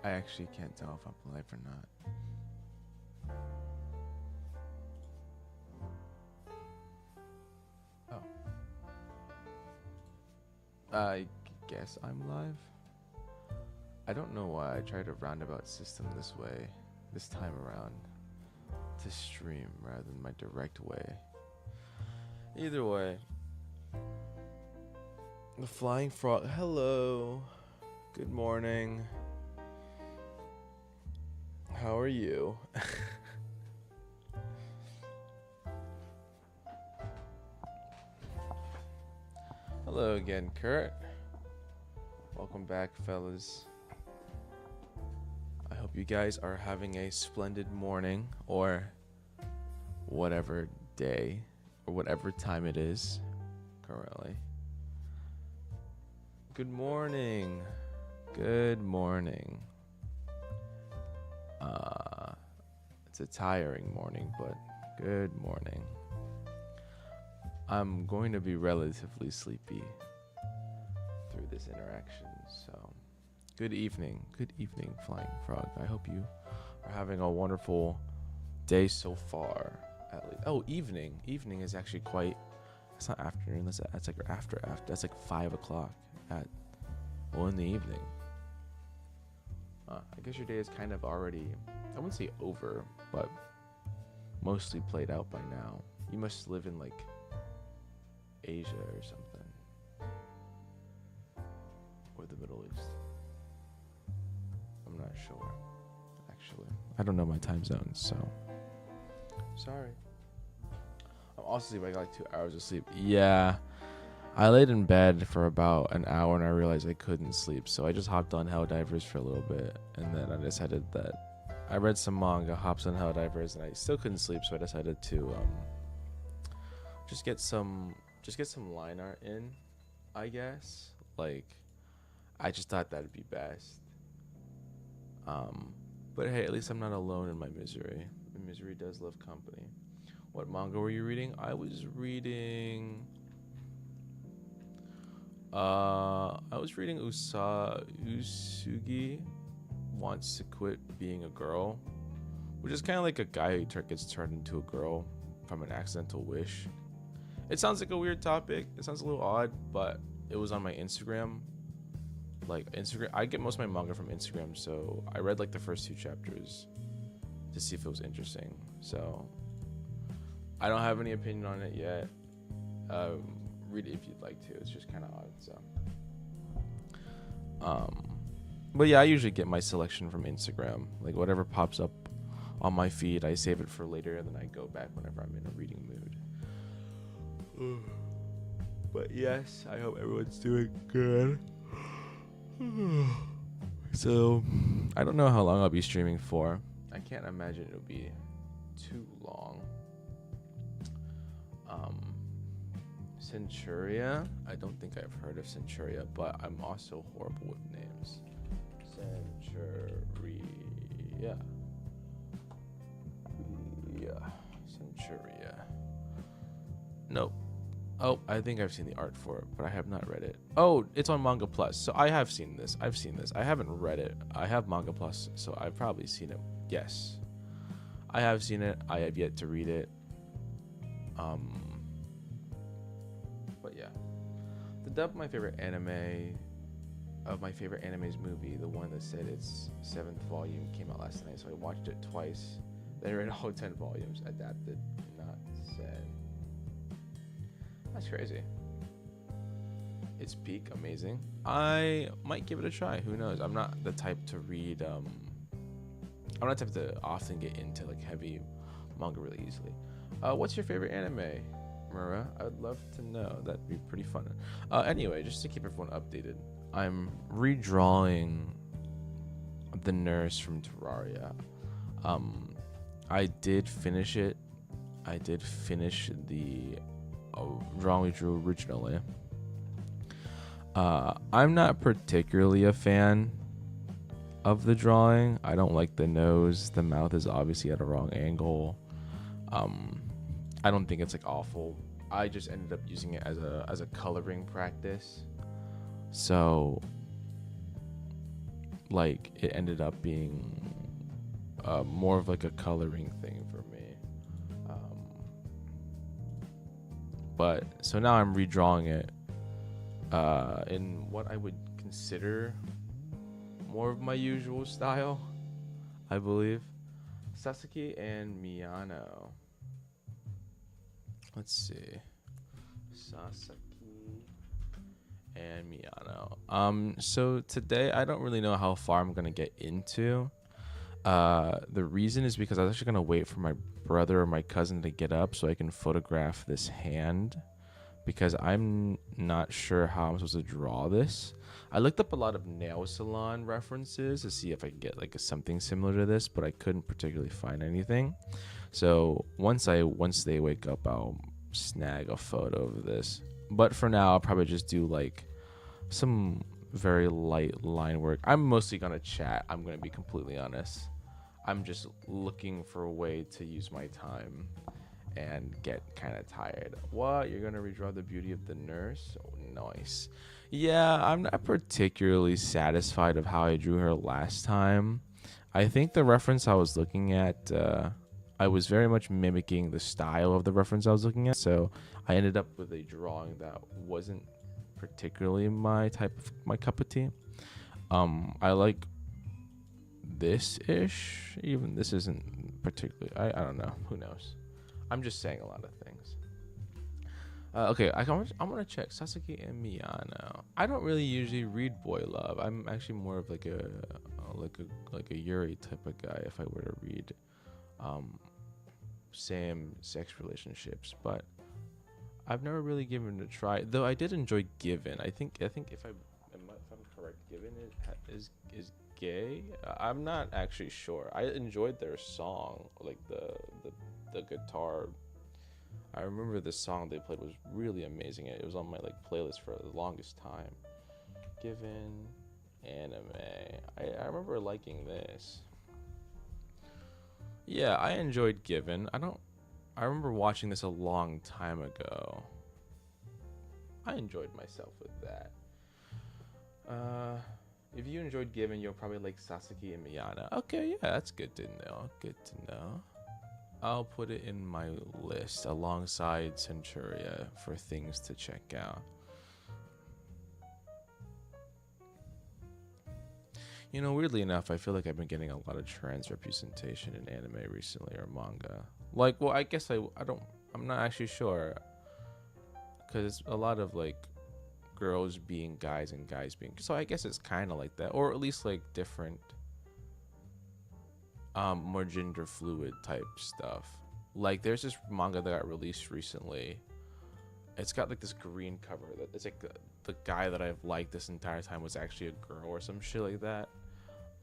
I actually can't tell if I'm live or not. Oh. I guess I'm live. I don't know why I tried a roundabout system this time around, to stream rather than my direct way. Either way. The flying frog. Hello. Good morning. How are you? Hello again, Kurt. Welcome back, fellas. I hope you guys are having a splendid morning or whatever day or whatever time it is currently. Good morning. Good morning. It's a tiring morning, but good morning. I'm going to be relatively sleepy through this interaction, so good evening, Flying Frog. I hope you are having a wonderful day so far. At least, oh, evening. Evening is actually quite. It's not afternoon. That's like after. That's like 5 o'clock in the evening. I guess your day is kind of already. I wouldn't say over, but mostly played out by now. You must live in like Asia or something, or the Middle East. I'm not sure, actually. I don't know my time zones, so sorry. I'm also sleeping. I got like 2 hours of sleep. Yeah, I laid in bed for about an hour and I realized I couldn't sleep, so I just hopped on Helldivers for a little bit, and then I decided that I read some manga, hopped on Helldivers, and I still couldn't sleep, so I decided to just get some line art in, I guess. Like, I just thought that'd be best. But hey, at least I'm not alone in my misery. The misery does love company. What manga were you reading? I was reading Usugi Wants to Quit Being a Girl, which is kind of like a guy who gets turned into a girl from an accidental wish. It sounds like a weird topic. It sounds a little odd, but it was on my Instagram. Like Instagram, I get most of my manga from Instagram, so I read like the first 2 chapters to see if it was interesting. So I don't have any opinion on it yet. Read it if you'd like to. It's just kind of odd. So, but yeah, I usually get my selection from Instagram. Like whatever pops up on my feed, I save it for later, and then I go back whenever I'm in a reading mood. But yes, I hope everyone's doing good. So, I don't know how long I'll be streaming for. I can't imagine it'll be too long. Centuria? I don't think I've heard of Centuria, but I'm also horrible with names. Centuria. Centuria. Nope. Oh, I think I've seen the art for it, but I have not read it. Oh, it's on Manga Plus, so I have seen this. I've seen this. I haven't read it. I have Manga Plus, so I've probably seen it. Yes. I have seen it. I have yet to read it. But yeah. The dub of my favorite anime's movie, the one that said its 7th volume came out last night, so I watched it twice. Then read all 10 volumes, adapted, not said. That's crazy. It's peak amazing. I might give it a try. Who knows? I'm not the type to read. I'm not the type to often get into like heavy manga really easily. What's your favorite anime, Mura? I would love to know. That'd be pretty fun. Anyway, just to keep everyone updated, I'm redrawing the nurse from Terraria. I did finish it. I did finish the drawing we drew originally. I'm not particularly a fan of the drawing. I don't like the nose. The mouth is obviously at a wrong angle. I don't think it's like awful. I just ended up using it as a coloring practice. So like it ended up being more of like a coloring thing for me. But so now I'm redrawing it in what I would consider more of my usual style, I believe. Sasuke and Miyano. Let's see. Sasuke and Miyano. So today I don't really know how far I'm gonna get into. The reason is because I was actually gonna wait for my brother or my cousin to get up so I can photograph this hand, because I'm not sure how I'm supposed to draw this. I looked up a lot of nail salon references to see if I could get like something similar to this, but I couldn't particularly find anything. So once they wake up, I'll snag a photo of this. But for now, I'll probably just do like some very light line work. I'm mostly gonna chat. I'm gonna be completely honest. I'm just looking for a way to use my time and get kind of tired. What? You're gonna redraw the beauty of the nurse? Oh, nice. Yeah, I'm not particularly satisfied of how I drew her last time. I think the reference I was looking at, I was very much mimicking the style of the reference I was looking at, so I ended up with a drawing that wasn't particularly my cup of tea. I like this-ish. Even this isn't particularly, I don't know, who knows. I'm just saying a lot of things. Okay, I'm gonna check Sasuke and Miyano. I don't really usually read boy love. I'm actually more of like a Yuri type of guy if I were to read same sex relationships, but I've never really given it a try. Though I did enjoy Given. I think if I'm correct, Given is gay. I'm not actually sure. I enjoyed their song, like the guitar. I remember the song they played was really amazing. It was on my like playlist for the longest time. Given anime. I remember liking this. Yeah, I enjoyed Given. I remember watching this a long time ago. I enjoyed myself with that. If you enjoyed Given, you'll probably like Sasuke and Miyano. Okay, yeah, that's good to know. Good to know. I'll put it in my list alongside Centuria for things to check out. You know, weirdly enough, I feel like I've been getting a lot of trans representation in anime recently, or manga. Like, well, I guess I'm not actually sure, because it's a lot of like girls being guys and guys being, so I guess it's kind of like that, or at least like different more gender fluid type stuff. Like there's this manga that got released recently. It's got like this green cover that it's like the guy that I've liked this entire time was actually a girl or some shit like that.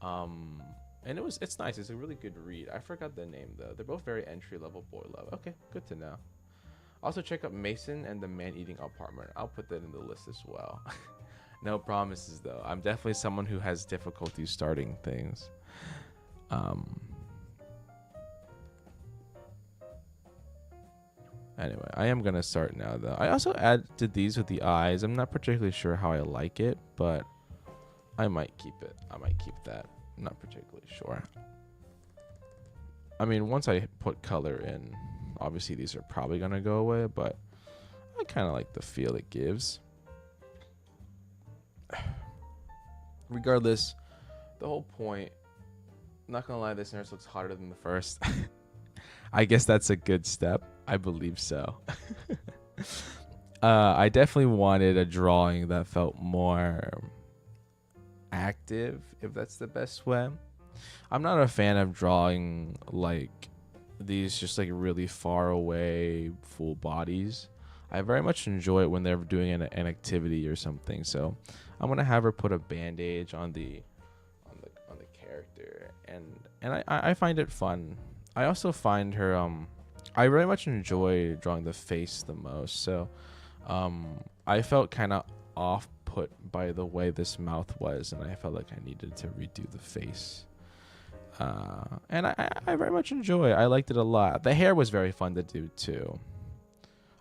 And it's nice. It's a really good read. I forgot the name though. They're both very entry level boy love. Okay, good to know. Also check out Mason and the Man-Eating Apartment. I'll put that in the list as well. No promises though. I'm definitely someone who has difficulty starting things. Anyway, I am gonna start now though. I also added these with the eyes. I'm not particularly sure how I like it, but I might keep it. I might keep that. I'm not particularly sure. I mean, once I put color in, obviously these are probably gonna go away, but I kind of like the feel it gives. Regardless, the whole point, not gonna lie, this nurse looks hotter than the first. I guess that's a good step. I believe so. I definitely wanted a drawing that felt more active, if that's the best way. I'm not a fan of drawing like these just like really far away full bodies. I very much enjoy it when they're doing an activity or something. So I'm gonna have her put a bandage on the character, and I find it fun. I also find her I very much enjoy drawing the face the most. So I felt kind of off put by the way this mouth was, and I felt like I needed to redo the face. And I very much enjoy it. I liked it a lot. The hair was very fun to do too.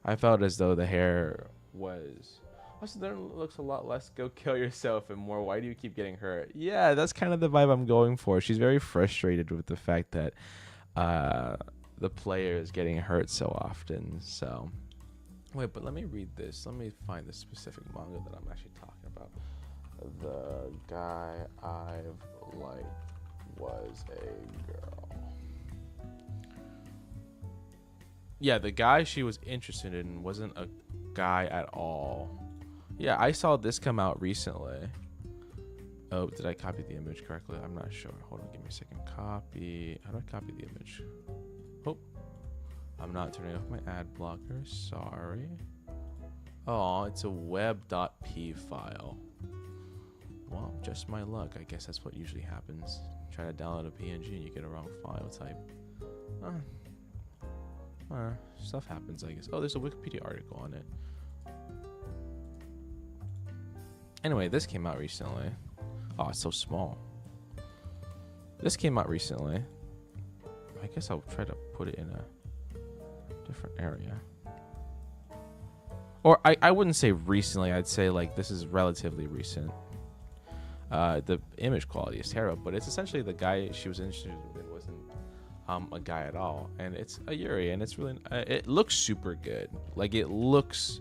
I felt as though the hair was Also, then it looks a lot less go kill yourself and more why do you keep getting hurt? Yeah, that's kind of the vibe I'm going for. She's very frustrated with the fact that uh, the player is getting hurt so often. So, wait, but let me read this. Let me find the specific manga that I'm actually talking about. The guy I've liked was a girl. Yeah, the guy she was interested in wasn't a guy at all. Yeah, I saw this come out recently. Oh, did I copy the image correctly? I'm not sure. Hold on, give me a second. Copy. How do I copy the image? Oh, I'm not turning off my ad blocker. Sorry. Oh, it's a web.p file. Well, just my luck. I guess that's what usually happens. Try to download a PNG and you get a wrong file type. Stuff happens, I guess. Oh, there's a Wikipedia article on it. Anyway, this came out recently. Oh, it's so small. This came out recently. I guess I'll try to put it in a different area. Or I wouldn't say recently. I'd say like this is relatively recent. The image quality is terrible, but it's essentially the guy she was interested in wasn't a guy at all, and it's a Yuri, and it's really it looks super good. Like it looks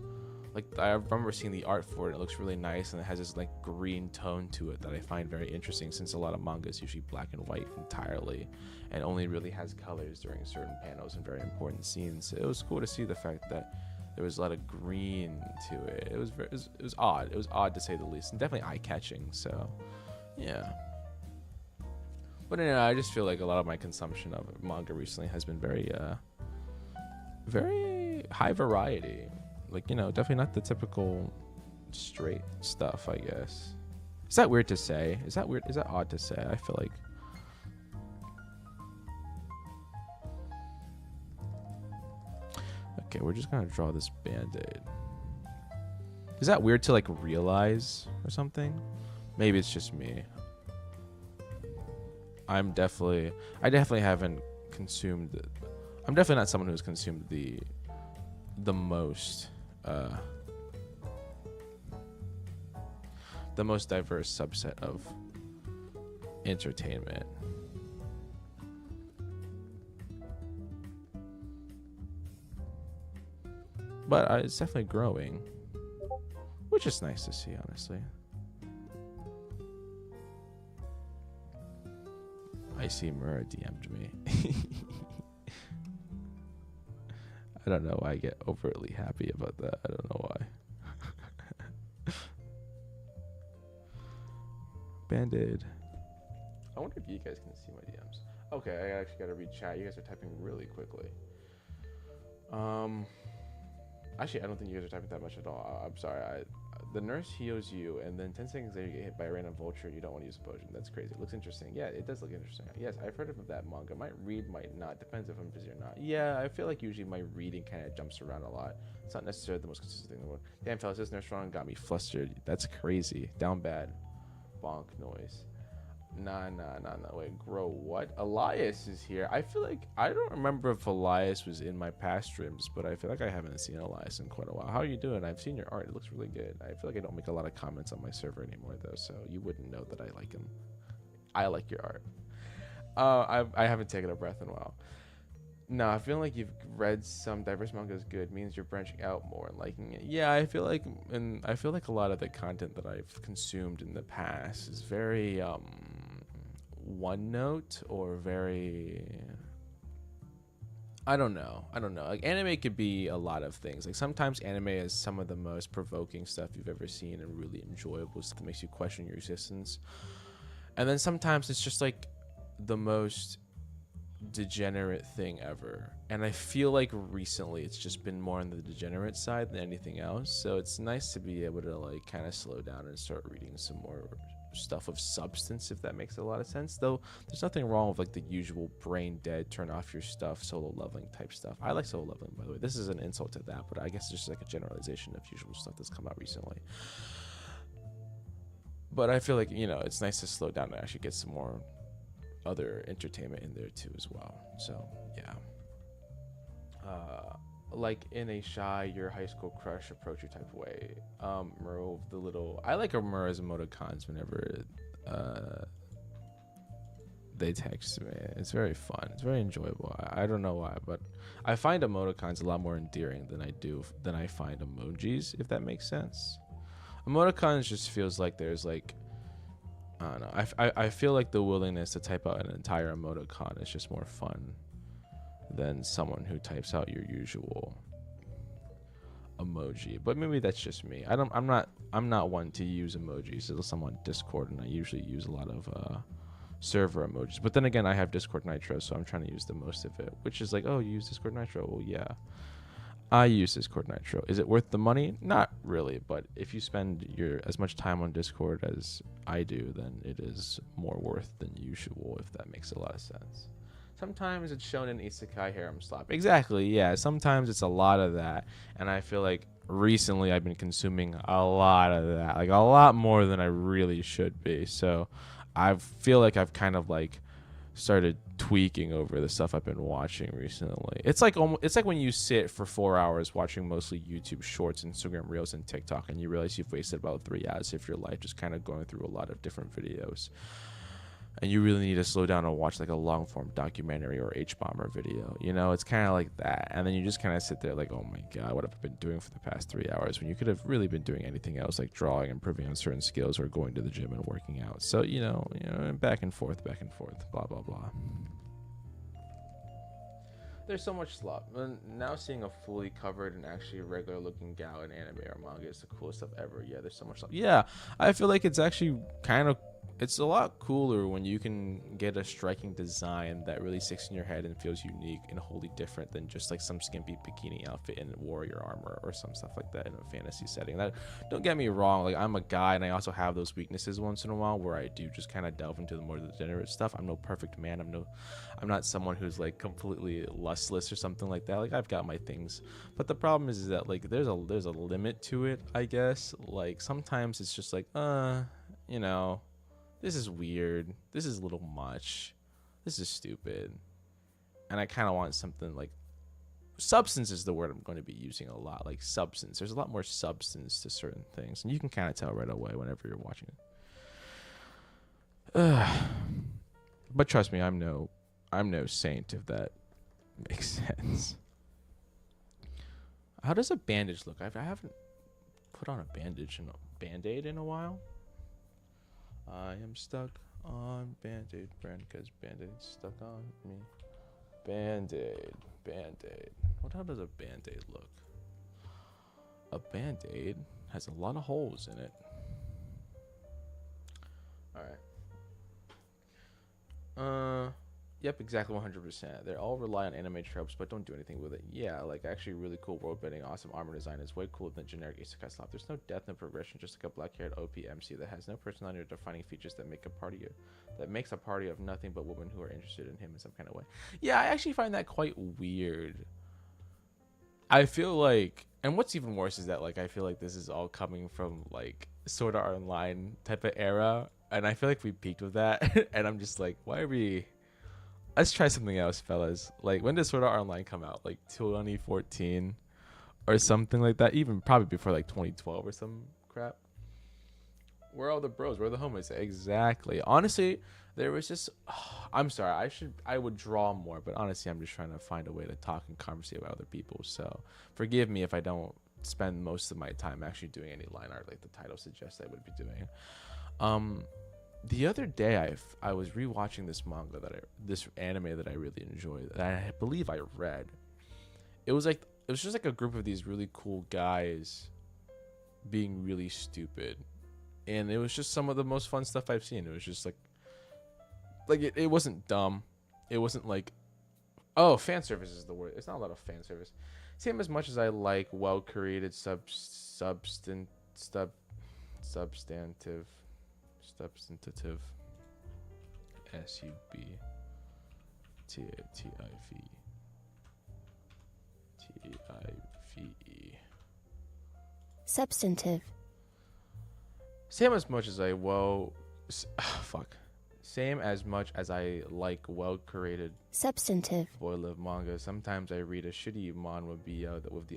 like I remember seeing the art for it. It looks really nice, and it has this like green tone to it that I find very interesting. Since a lot of manga is usually black and white entirely, and only really has colors during certain panels and very important scenes. It was cool to see the fact that there was a lot of green to it. It was odd. It was odd to say the least, and definitely eye-catching. So, yeah. But anyway, I just feel like a lot of my consumption of manga recently has been very, very high variety. Like, you know, definitely not the typical straight stuff, I guess. Is that weird to say? Is that weird? Is that odd to say? I feel like. Okay, we're just gonna draw this band-aid. Is that weird to like realize or something? Maybe it's just me. I definitely haven't consumed. I'm definitely not someone who's consumed the most diverse subset of entertainment. But it's definitely growing, which is nice to see, honestly. I see Mura DM'd me. I don't know why I get overtly happy about that. I don't know why. Band-Aid. I wonder if you guys can see my DMs. Okay, I actually gotta read chat. You guys are typing really quickly. Actually, I don't think you guys are typing that much at all. I'm sorry. The nurse heals you, and then 10 seconds later you get hit by a random vulture. You don't want to use a potion. That's crazy. It looks interesting. Yeah, it does look interesting. Yes, I've heard of that manga. Might read, might not. Depends if I'm busy or not. Yeah, I feel like usually my reading kind of jumps around a lot. It's not necessarily the most consistent thing in the world. Damn, fellas, this nurse wrong got me flustered. That's crazy. Down bad. Bonk noise. Nah. Wait, grow what? Elias is here. I feel like I don't remember if Elias was in my past streams, but I feel like I haven't seen Elias in quite a while. How are you doing? I've seen your art. It looks really good. I feel like I don't make a lot of comments on my server anymore, though, so you wouldn't know that I like him. I like your art. I haven't taken a breath in a while. No, I feel like you've read some diverse manga is good. Means you're branching out more and liking it. Yeah, I feel like a lot of the content that I've consumed in the past is very one note or very I don't know. Like anime could be a lot of things. Like sometimes anime is some of the most provoking stuff you've ever seen and really enjoyable stuff that makes you question your existence. And then sometimes it's just like the most degenerate thing ever. And I feel like recently it's just been more on the degenerate side than anything else. So it's nice to be able to like kind of slow down and start reading some more stuff of substance, if that makes a lot of sense. Though there's nothing wrong with like the usual brain dead, turn off your stuff, solo leveling type stuff. I like solo leveling, by the way. This is an insult to that, but I guess it's just like a generalization of usual stuff that's come out recently. But I feel like, you know, it's nice to slow down and actually get some more other entertainment in there too as well. So yeah. like in a shy your high school crush approach you type of way. Remove the little. I like Mura's emoticons whenever uh they text me. It's very fun. It's very enjoyable. I don't know why, but I find emoticons a lot more endearing than I find emojis, if that makes sense. Emoticons just feels like there's like I don't know. I feel like the willingness to type out an entire emoticon is just more fun than someone who types out your usual emoji. But maybe that's just me. I'm not one to use emojis unless I'm on Discord, and I usually use a lot of server emojis. But then again, I have Discord Nitro, so I'm trying to use the most of it, which is like, oh, you use Discord Nitro? Well, yeah. I use Discord Nitro. Is it worth the money? Not really, but if you spend your as much time on Discord as I do, then it is more worth than usual, if that makes a lot of sense. Sometimes it's shown in Isekai Harem Slap. Exactly, yeah. Sometimes it's a lot of that, and I feel like recently I've been consuming a lot of that, like a lot more than I really should be. So I feel like I've kind of like started tweaking over the stuff I've been watching recently. It's like when you sit for 4 hours watching mostly YouTube Shorts, Instagram Reels, and TikTok, and you realize you've wasted about 3 hours of your life just kind of going through a lot of different videos, and you really need to slow down and watch like a long form documentary or H-bomber video. You know, it's kind of like that, and then you just kind of sit there like, oh my god, what have I been doing for the past 3 hours, when you could have really been doing anything else, like drawing, improving on certain skills, or going to the gym and working out. So you know, back and forth, blah blah blah. There's so much slop. And now seeing a fully covered and actually regular looking gal in anime or manga is the coolest stuff ever. Yeah, there's so much slop. Yeah, I feel like it's actually it's a lot cooler when you can get a striking design that really sticks in your head and feels unique and wholly different than just like some skimpy bikini outfit in warrior armor or some stuff like that in a fantasy setting. That, don't get me wrong, like I'm a guy and I also have those weaknesses once in a while where I do just kind of delve into the more degenerate stuff. I'm no perfect man. I'm not someone who's like completely lustless or something like that. Like I've got my things, but the problem is that like there's a limit to it, I guess. Like sometimes it's just like you know, this is weird, this is a little much, this is stupid, and I kind of want something like substance is the word I'm going to be using a lot. Like substance, there's a lot more substance to certain things, and you can kind of tell right away whenever you're watching it. But trust me, I'm no saint, if that makes sense. How does a bandage look? I haven't put on a band-aid in a while. I am stuck on Band-Aid brand because Band-Aid's stuck on me. Band-Aid. How does a Band-Aid look? A Band-Aid has a lot of holes in it. Alright. Yep, exactly 100%. They all rely on anime tropes, but don't do anything with it. Yeah, like actually really cool world building, awesome armor design is way cooler than generic isekai slop. There's no depth, no progression, just like a black-haired OP MC that has no personality or defining features that makes a party of nothing but women who are interested in him in some kind of way. Yeah, I actually find that quite weird. I feel like, and what's even worse is that like I feel like this is all coming from like Sword Art Online type of era, and I feel like we peaked with that, and I'm just like, why are we? Let's try something else, fellas. Like, when did Sword Art Online come out? Like 2014 or something like that. Even probably before like 2012 or some crap. Where are all the bros? Where are the homies? Exactly. Honestly, there was just. I'm sorry. I would draw more, but honestly, I'm just trying to find a way to talk and conversate with other people. So forgive me if I don't spend most of my time actually doing any line art like the title suggests I would be doing. The other day, I was rewatching this anime that I really enjoyed, that I believe I read. It was just like a group of these really cool guys being really stupid, and it was just some of the most fun stuff I've seen. It was just like it wasn't dumb, it wasn't like, oh, fan service is the word. It's not a lot of fan service. Same as much as I like well created substantive Substantive. Same as much as I fuck. Same as much as I like well-curated Substantive. boy-love manga. Sometimes I read a shitty man with the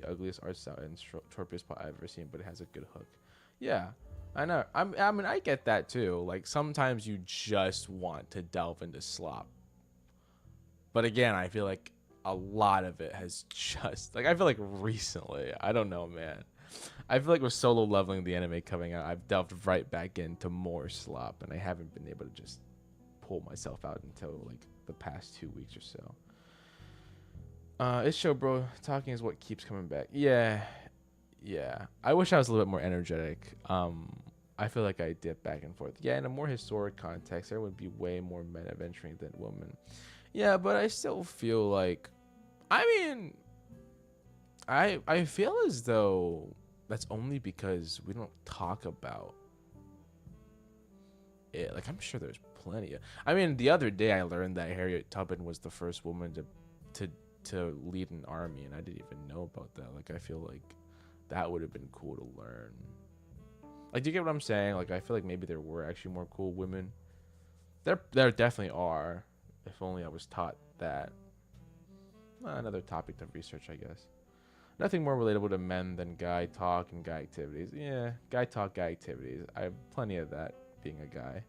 ugliest art style and shortest plot I've ever seen, but it has a good hook. Yeah, I know. I mean, I get that too. Like sometimes you just want to delve into slop, but again, I feel like a lot of it has just like I feel like recently. I don't know, man. I feel like with Solo Leveling, the anime coming out, I've delved right back into more slop, and I haven't been able to just pull myself out until like the past 2 weeks or so. It's show, bro. Talking is what keeps coming back. Yeah. I wish I was a little bit more energetic. I feel like I dip back and forth. Yeah, in a more historic context, there would be way more men adventuring than women. Yeah, but I still feel like, I mean, I feel as though that's only because we don't talk about it. Like I'm sure there's plenty of. I mean, the other day I learned that Harriet Tubman was the first woman to lead an army, and I didn't even know about that. Like I feel like that would have been cool to learn. Like, do you get what I'm saying? Like I feel like maybe there were actually more cool women. There definitely are. If only I was taught that. Another topic to research, I guess. Nothing more relatable to men than guy talk and guy activities. Yeah, guy talk, guy activities. I have plenty of that being a guy.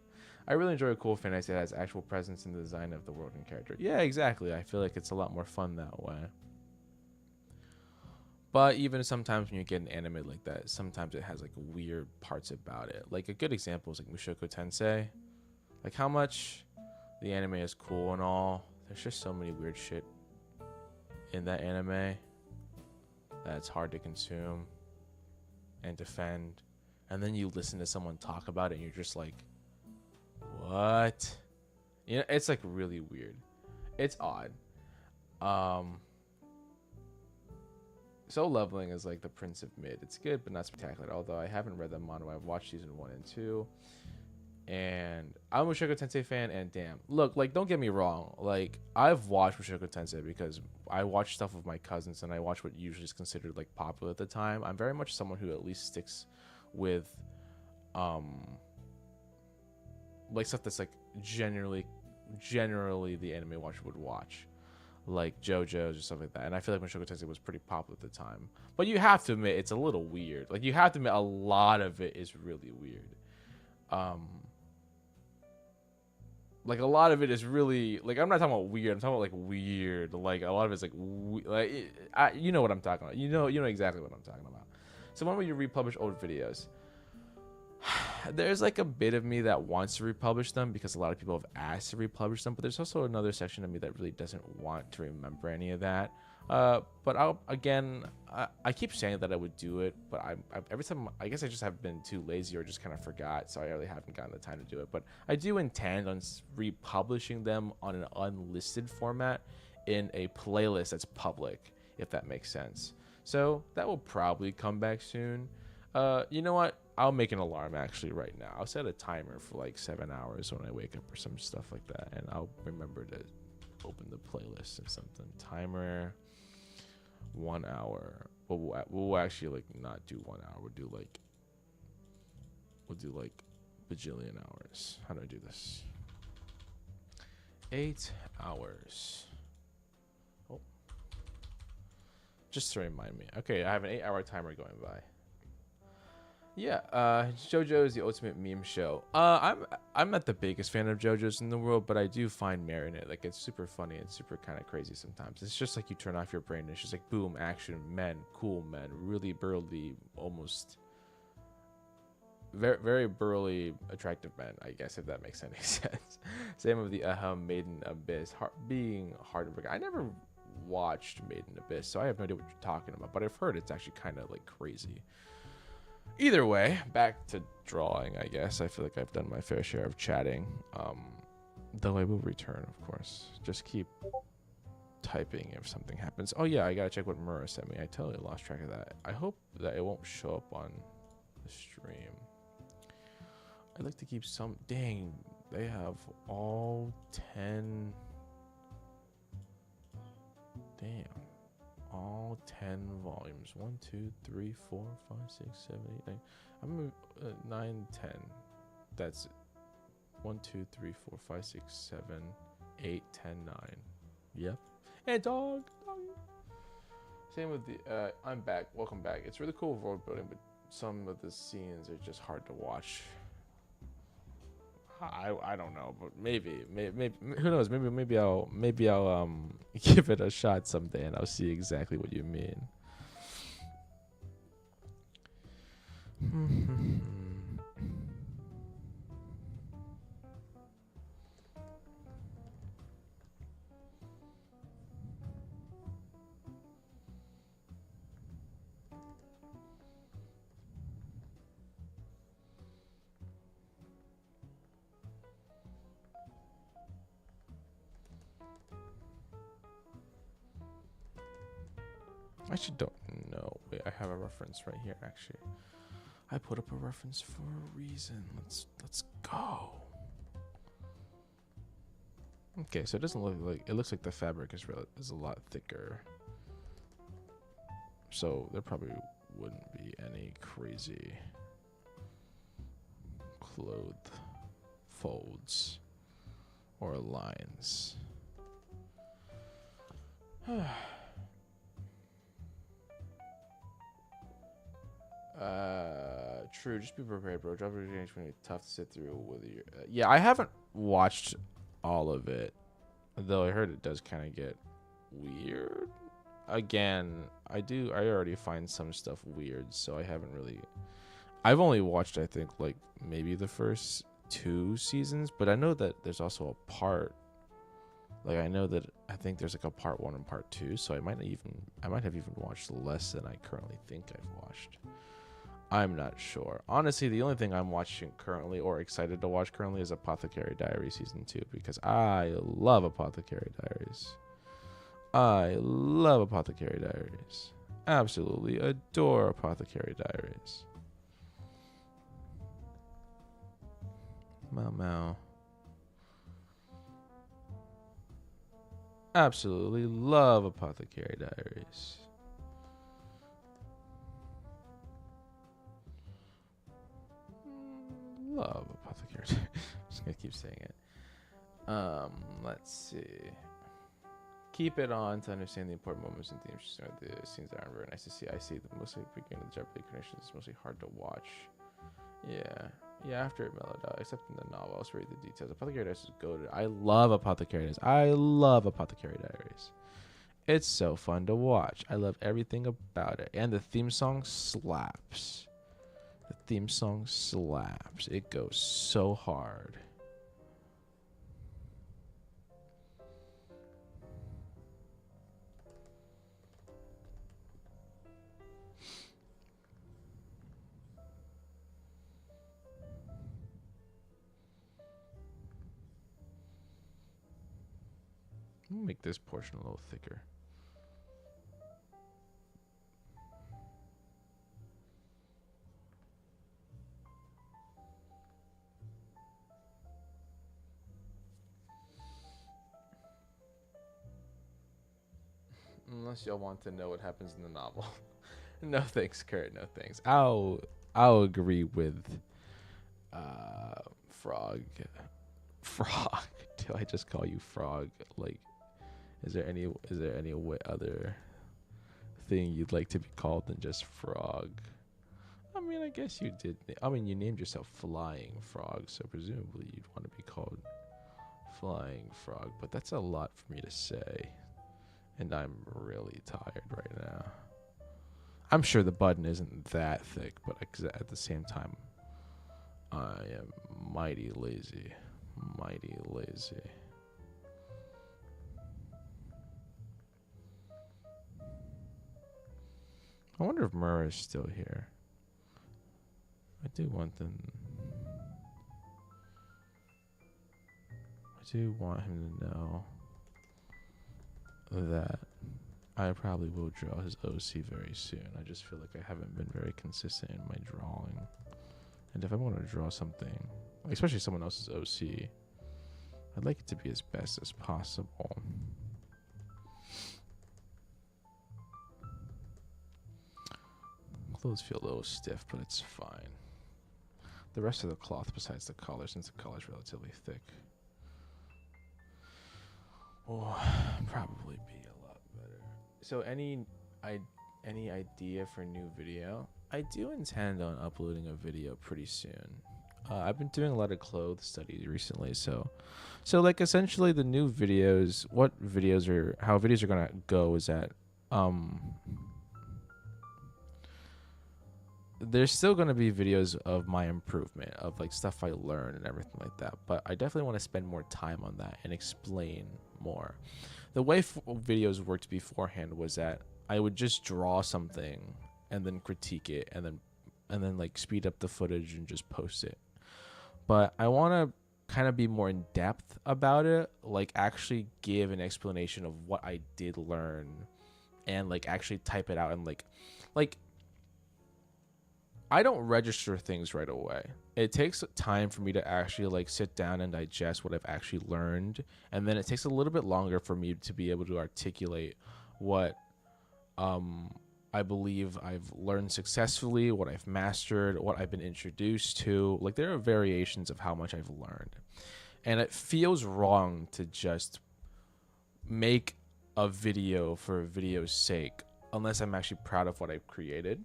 I really enjoy a cool fantasy that has actual presence in the design of the world and character. Yeah, exactly. I feel like it's a lot more fun that way. But even sometimes when you get an anime like that, sometimes it has like weird parts about it. Like a good example is like Mushoku Tensei. Like how much the anime is cool and all, there's just so many weird shit in that anime that's hard to consume and defend. And then you listen to someone talk about it and you're just like, what? You know, it's like really weird. It's odd. Soul Leveling is like the Prince of Mid. It's good, but not spectacular. Although I haven't read the manga, I've watched season 1 and 2. And I'm a Mushoku Tensei fan, and damn, look, like, don't get me wrong, like, I've watched Mushoku Tensei because I watch stuff with my cousins, and I watch what usually is considered like popular at the time. I'm very much someone who at least sticks with, like stuff that's like generally the anime watcher would watch, like JoJo's or stuff like that. And I feel like Mushoku Tensei was pretty popular at the time. But you have to admit, it's a little weird. Like, you have to admit, a lot of it is really weird. Like a lot of it is really like I'm not talking about weird. I'm talking about like weird. Like a lot of it's like you know what I'm talking about. You know exactly what I'm talking about. So when you republish old videos, there's like a bit of me that wants to republish them because a lot of people have asked to republish them. But there's also another section of me that really doesn't want to remember any of that. But I keep saying that I would do it, but I every time I guess I just have been too lazy or just kind of forgot, so I really haven't gotten the time to do it. But I do intend on republishing them on an unlisted format in a playlist that's public, if that makes sense. So that will probably come back soon. You know what? I'll make an alarm actually right now. I'll set a timer for like 7 hours when I wake up or some stuff like that, and I'll remember to open the playlist or something. Timer. 1 hour. But we'll actually like not do 1 hour. We'll do like bajillion hours. How do I do this? 8 hours. Oh, just to remind me. Okay, I have an 8-hour timer going by. Yeah, JoJo is the ultimate meme show. I'm not the biggest fan of JoJo's in the world, but I do find merit in it. Like, it's super funny and super kind of crazy sometimes. It's just like you turn off your brain and it's just like boom, action, men, cool men, really burly, almost very, very burly, attractive men, I guess, if that makes any sense. Same with the Maiden Abyss being hard to forget. I never watched Maiden Abyss, so I have no idea what you're talking about, but I've heard it's actually kind of like crazy. Either way, back to drawing, I guess. I feel like I've done my fair share of chatting. Though I will return, of course. Just keep typing if something happens. Oh, yeah, I gotta check what Mura sent me. I totally lost track of that. I hope that it won't show up on the stream. I'd like to keep some... Dang, they have all 10... Damn. All 10 volumes. 1, 2, 3, 4, 5, 6, 7, 8, 9. I'm 9, 10. That's 1, 2, 3, 4, 5, 6, 7, 8, 10, 9. Yep. And dog. Same with the. I'm back. Welcome back. It's really cool world building, but some of the scenes are just hard to watch. I don't know, but maybe who knows? Maybe I'll give it a shot someday, and I'll see exactly what you mean. I actually don't know. Wait, I have a reference right here. Actually, I put up a reference for a reason. Let's go. Okay, so it doesn't look like it looks like the fabric is a lot thicker. So there probably wouldn't be any crazy cloth folds or lines. True. Just be prepared, bro. Job exchange when it's tough to sit through with your. Yeah, I haven't watched all of it, though I heard it does kind of get weird. Again, I already find some stuff weird, so I haven't really. I've only watched, I think, like maybe the first 2 seasons, but I know that there's also a part. Like I think there's like a part 1 and part 2, so I might have even watched less than I currently think I've watched. I'm not sure. Honestly, the only thing I'm watching currently or excited to watch currently is Apothecary Diaries season 2 because I love Apothecary Diaries. I love Apothecary Diaries. Absolutely adore Apothecary Diaries. Mau. Absolutely love Apothecary Diaries. Love Apothecary Diaries. I'm just gonna keep saying it. Let's see. Keep it on to understand the important moments and themes. The scenes that aren't very nice to see. I see the mostly beginning of the Jeopardy connections is mostly hard to watch. Yeah, after it mellowed out, except in the novel. I'll read the details. Apothecary Diaries is goated. I love Apothecary Diaries. I love Apothecary Diaries. It's so fun to watch. I love everything about it. And the theme song slaps. The theme song slaps. It goes so hard. Make this portion a little thicker. Unless y'all want to know what happens in the novel. No thanks, Kurt. No thanks. I'll agree with Frog. Frog. Do I just call you Frog? Like, is there any other thing you'd like to be called than just Frog? I mean, I guess you did. I mean, you named yourself Flying Frog, so presumably you'd want to be called Flying Frog. But that's a lot for me to say, and I'm really tired right now. I'm sure the button isn't that thick, but at the same time, I am mighty lazy. Mighty lazy. I wonder if Murrah is still here. I do want them. I do want him to know that I probably will draw his OC very soon. I just feel like I haven't been very consistent in my drawing. And if I want to draw something, especially someone else's OC, I'd like it to be as best as possible. Clothes feel a little stiff, but it's fine. the rest of the cloth besides the collar, since the collar is relatively thick. Will probably be a lot better. So any idea for new video? I do intend on uploading a video pretty soon. I've been doing a lot of clothes studies recently, so like essentially the new videos, how videos are gonna go is that there's still gonna be videos of my improvement, of like stuff I learned and everything like that, but I definitely want to spend more time on that and explain more. The way videos worked beforehand was that I would just draw something and then critique it and then like speed up the footage and just post it. But I want to kind of be more in depth about it, like actually give an explanation of what I did learn and like actually type it out and like I don't register things right away. It takes time for me to actually like sit down and digest what I've actually learned, and then it takes a little bit longer for me to be able to articulate what I believe I've learned successfully, what I've mastered, what I've been introduced to. Like there are variations of how much I've learned. And it feels wrong to just make a video for a video's sake unless I'm actually proud of what I've created.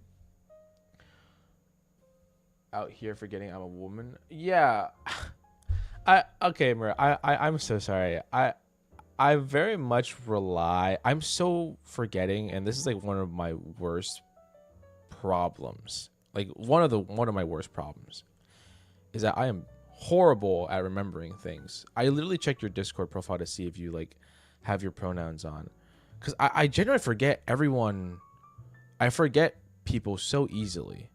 Out here forgetting I'm a woman. Yeah. Okay, Mira, I'm so sorry. I very much I'm so forgetting, and this is like one of my worst problems. Like one of my worst problems is that I am horrible at remembering things. I literally check your Discord profile to see if you like have your pronouns on, because I generally forget everyone. I forget people so easily.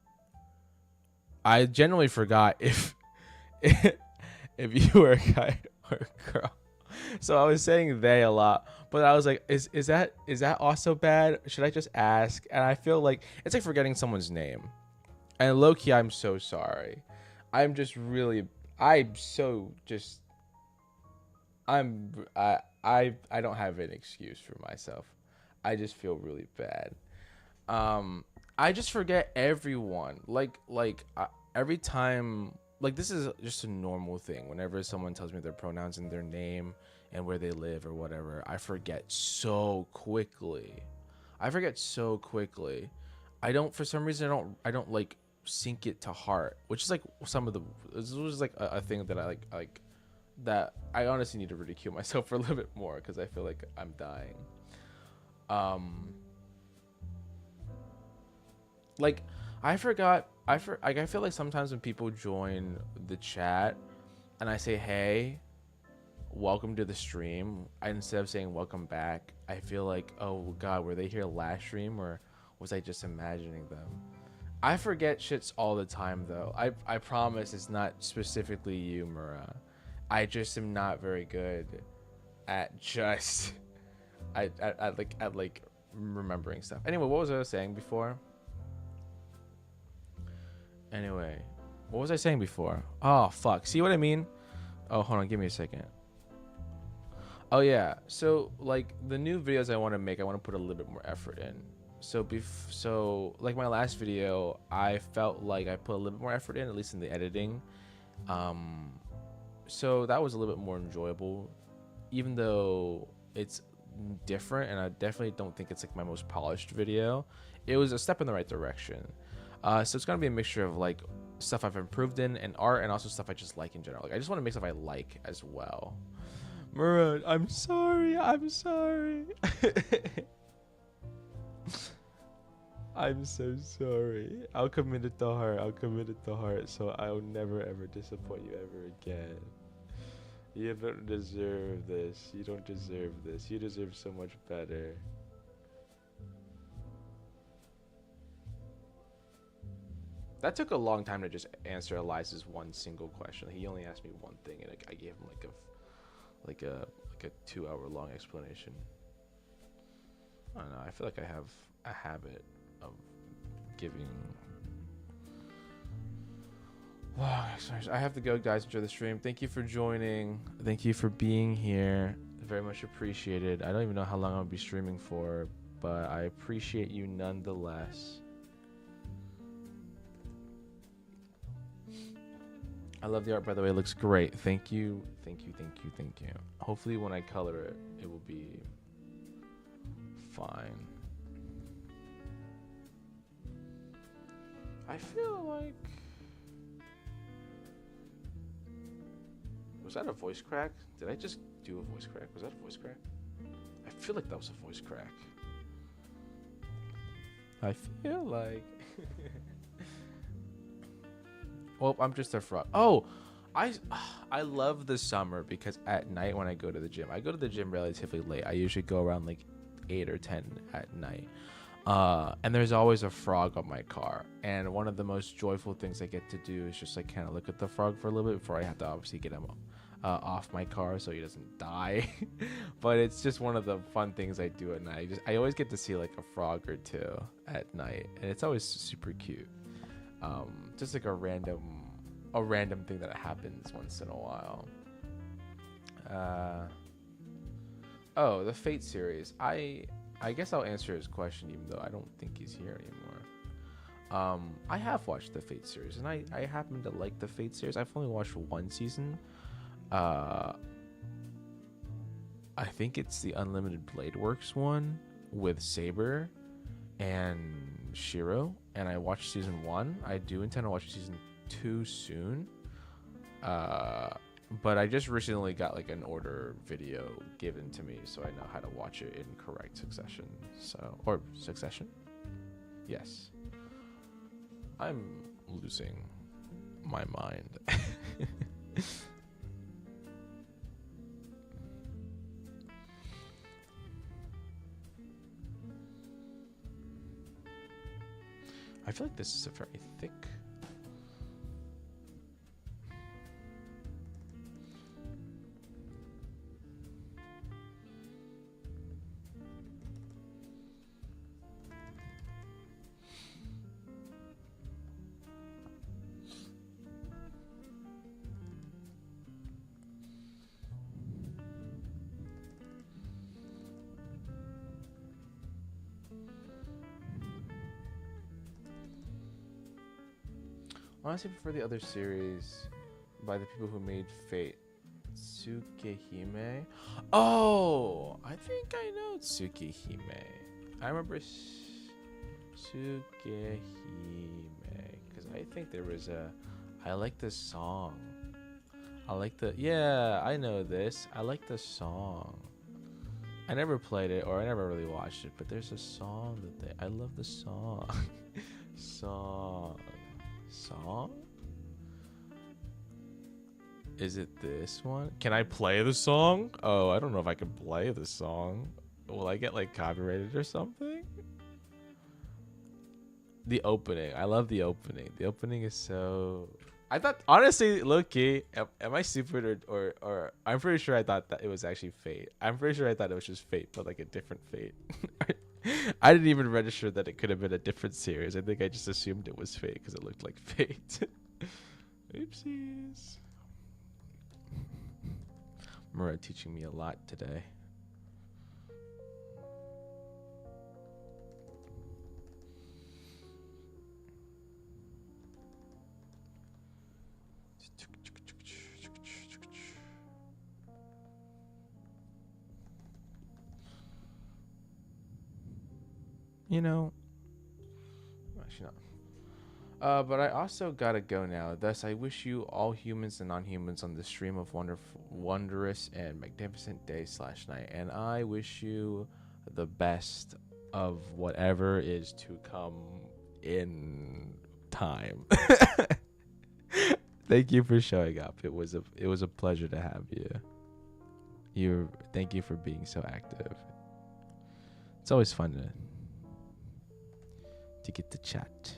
I generally forgot if you were a guy or a girl. So I was saying they a lot, but I was like, is that also bad? Should I just ask? And I feel like it's like forgetting someone's name. And low key, I'm so sorry. I don't have an excuse for myself. I just feel really bad. I just forget everyone. Every time, like this is just a normal thing. Whenever someone tells me their pronouns and their name and where they live or whatever, I forget so quickly. I don't, for some reason, I don't like sink it to heart, which is like this was like a thing that I like that I honestly need to ridicule myself for a little bit more, because I feel like I'm dying. Like I feel like sometimes when people join the chat and I say, hey, welcome to the stream, instead of saying welcome back, I feel like, oh god, were they here last stream or was I just imagining them? I forget shits all the time though. I promise it's not specifically you, Mura. I just am not very good at just at remembering stuff. Anyway, what was I saying before? Oh fuck, see what I mean? Oh, hold on, give me a second. Oh yeah, so like the new videos I want to make, I want to put a little bit more effort in. So like my last video, I felt like I put a little bit more effort in, at least in the editing. So that was a little bit more enjoyable, even though it's different, and I definitely don't think it's like my most polished video. It was a step in the right direction. So it's gonna be a mixture of like stuff I've improved in and art, and also stuff I just like in general. Like I just want to make stuff I like as well. Murad, I'm sorry. I'm so sorry. I'll commit it to heart. So I'll never ever disappoint you ever again. You don't deserve this. You deserve so much better. That took a long time to just answer Eliza's one single question. He only asked me one thing, and I gave him like a 2-hour long explanation. I don't know. I feel like I have a habit of giving long explanations. I have to go, guys. Enjoy the stream. Thank you for joining. Thank you for being here. Very much appreciated. I don't even know how long I'll be streaming for, but I appreciate you nonetheless. I love the art, by the way. It looks great. Thank you. Thank you. Thank you. Thank you. Hopefully when I color it, it will be fine. I feel like... Was that a voice crack? Did I just do a voice crack? Was that a voice crack? I feel like that was a voice crack. I feel like... Well, I'm just a frog. Oh, I love the summer because at night when I go to the gym, I go to the gym relatively late. I usually go around like 8 or 10 at night. And there's always a frog on my car. And one of the most joyful things I get to do is just like kind of look at the frog for a little bit before I have to obviously get him off my car so he doesn't die. But it's just one of the fun things I do at night. I always get to see like a frog or two at night, and it's always super cute. Just like a random thing that happens once in a while. Oh, the Fate series. I guess I'll answer his question even though I don't think he's here anymore. I have watched the Fate series, and I happen to like the Fate series. I've only watched one season. I think it's the Unlimited Blade Works one with Saber and Shiro, and I watched season 1. I do intend to watch season 2 soon. But I just recently got like an order video given to me, so I know how to watch it in correct succession. Or succession? Yes. I'm losing my mind. I feel like this is a very thick... Honestly, I prefer the other series by the people who made Fate. Tsukehime. Oh, I think I know Tsukehime. I remember Tsukehime because I think there was a... I like the song. I like the... Yeah, I know this. I like the song. I never played it, or I never really watched it, but there's a song that they... I love the song. Song? Is it this one? Can I play the song? Oh, I don't know if I can play the song. Will I get like copyrighted or something? The opening. I love the opening. The opening is so... I thought, honestly, low-key, am I stupid or I'm pretty sure I thought that it was actually Fate. I'm pretty sure I thought it was just Fate, but like a different Fate. I didn't even register that it could have been a different series. I think I just assumed it was Fate because it looked like Fate. Oopsies. Mura teaching me a lot today. You know, actually not. But I also gotta go now. Thus, I wish you all humans and non-humans on the stream of wondrous and magnificent day / night. And I wish you the best of whatever is to come in time. Thank you for showing up. It was a pleasure to have you. Thank you for being so active. It's always fun to get to chat.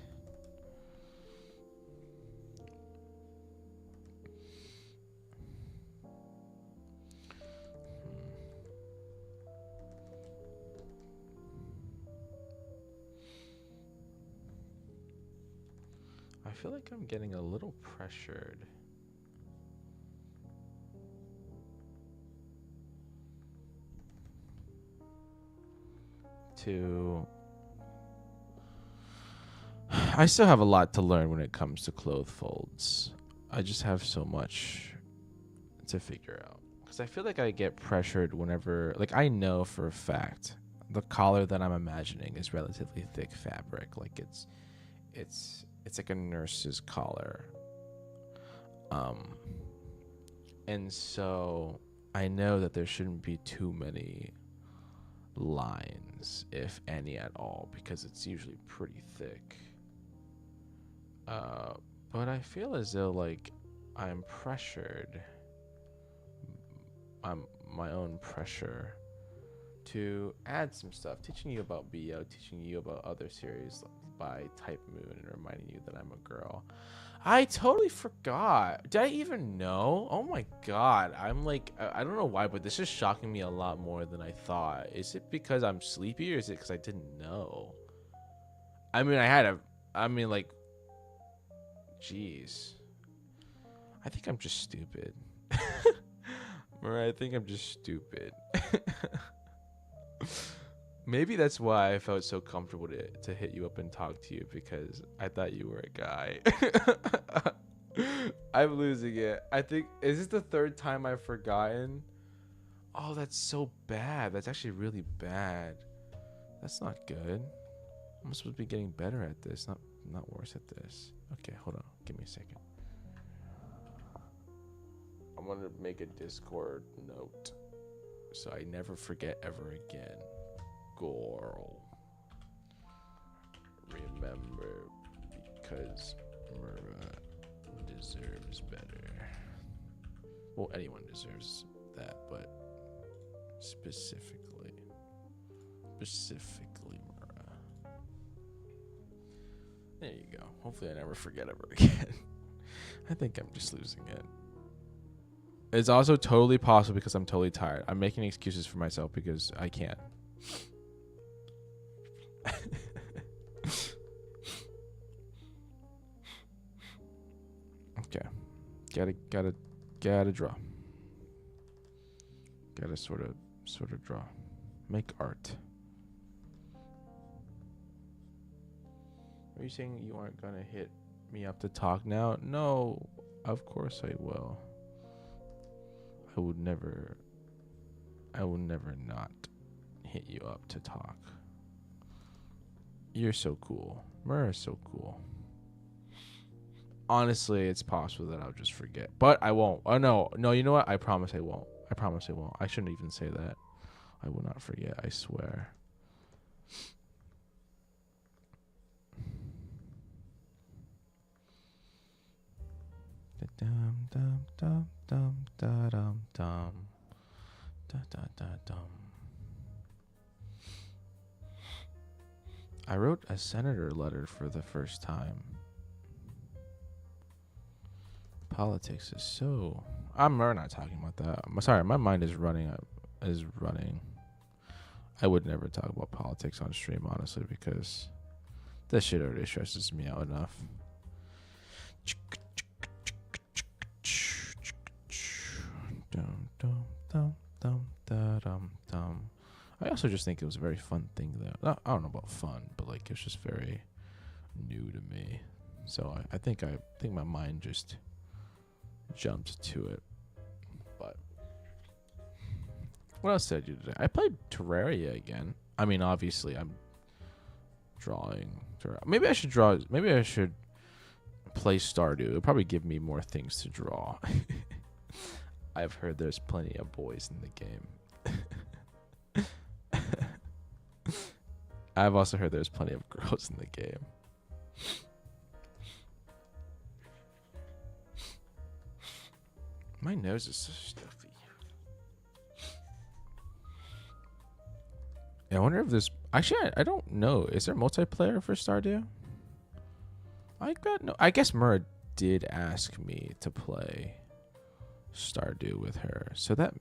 I feel like I'm getting a little pressured. I still have a lot to learn when it comes to clothes folds. I just have so much to figure out. Because I feel like I get pressured whenever, like, I know for a fact the collar that I'm imagining is relatively thick fabric. Like it's like a nurse's collar. And so I know that there shouldn't be too many lines, if any at all, because it's usually pretty thick. But I feel as though like I'm pressured. I'm my own pressure to add some stuff, teaching you about BO, teaching you about other series by Type Moon, and reminding you that I'm a girl. I totally forgot. Did I even know? Oh my god. I'm like, I don't know why, but this is shocking me a lot more than I thought. Is it because I'm sleepy, or is it because I didn't know? I mean, like, jeez. I think I'm just stupid. I think I'm just stupid. Maybe that's why I felt so comfortable to hit you up and talk to you, because I thought you were a guy. I'm losing it. I think, is this the third time I've forgotten? Oh, that's so bad. That's actually really bad. That's not good. I'm supposed to be getting better at this, not worse at this. Okay, hold on. Give me a second. I'm going to make a Discord note so I never forget ever again. Girl. Remember, because Mura deserves better. Well, anyone deserves that, but specifically Mura. There you go. Hopefully I never forget ever again. I think I'm just losing it. It's also totally possible because I'm totally tired. I'm making excuses for myself because I can't. Okay. Gotta draw. Gotta sort of draw. Make art. Are you saying you aren't gonna hit me up to talk now? No, of course I will. I would never not hit you up to talk. You're so cool. Mura's so cool. Honestly, it's possible that I'll just forget, but I won't. Oh no, you know what? I promise I won't. I shouldn't even say that. I will not forget. I swear. I wrote a senator letter for the first time. Politics is so... We're not talking about that. I'm sorry, my mind is running. I would never talk about politics on stream, honestly, because that shit already stresses me out enough. I also just think it was a very fun thing, though. I don't know about fun, but like it was just very new to me. So I think my mind just jumped to it. But what else did I do today? I played Terraria again. I mean, obviously, I'm drawing. Maybe I should play Stardew. It'll probably give me more things to draw. I've heard there's plenty of boys in the game. I've also heard there's plenty of girls in the game. My nose is so stuffy. I wonder if there's... Actually, I don't know. Is there multiplayer for Stardew? I guess Mura did ask me to play Stardew with her, so that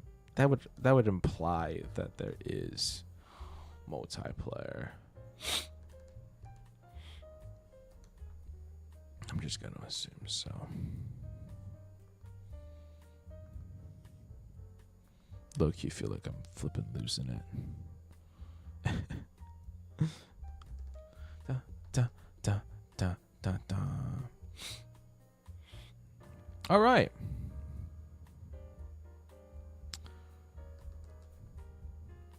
would imply that there is multiplayer. I'm just gonna assume so. Low-key feel like I'm flipping losing it. da, da, da, da, da, da. All right.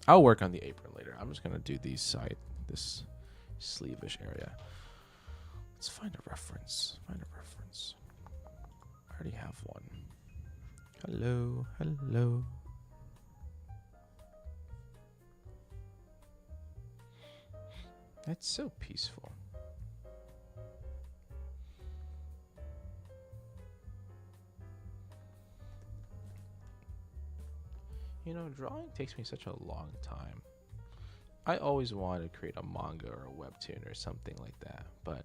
I'll work on the apron later. I'm just gonna do this sleeve-ish area. Let's find a reference. I already have one. Hello, hello. That's so peaceful. You know, drawing takes me such a long time. I always wanted to create a manga or a webtoon or something like that, but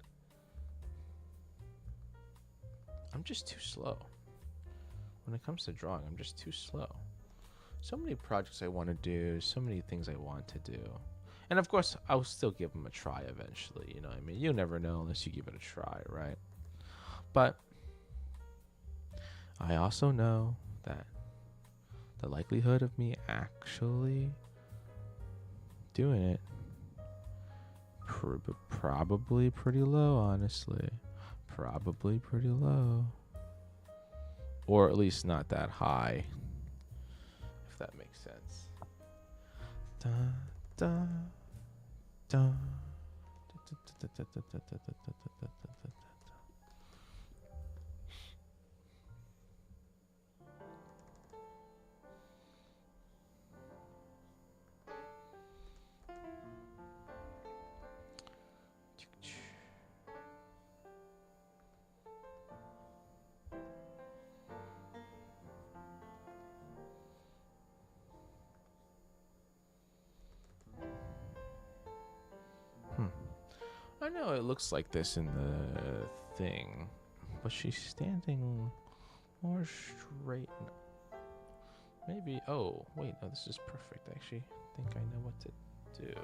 I'm just too slow. When it comes to drawing, I'm just too slow. So many projects I want to do, so many things I want to do. And of course, I'll still give them a try eventually, you know what I mean? You never know unless you give it a try, right? But I also know that the likelihood of me actually doing it probably pretty low, honestly. Probably pretty low. Or at least not that high, if that makes sense. Da, da, da. I know it looks like this in the thing, but she's standing more straight. Maybe. Oh, wait, no, this is perfect. I actually think I know what to do.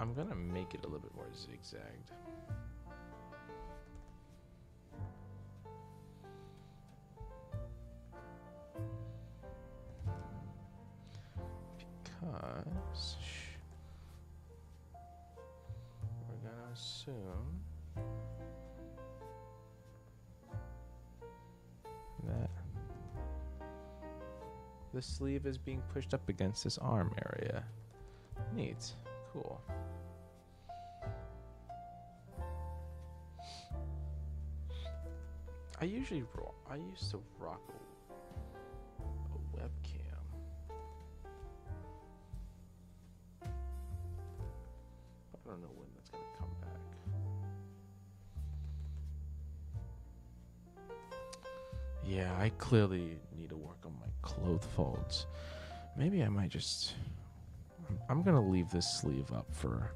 I'm gonna make it a little bit more zigzagged. Because we're gonna assume that the sleeve is being pushed up against this arm area. Neat. Cool. I used to rock a webcam. I don't know when that's gonna come back. Yeah, I clearly need to work on my cloth folds. Maybe I might just... I'm gonna leave this sleeve up for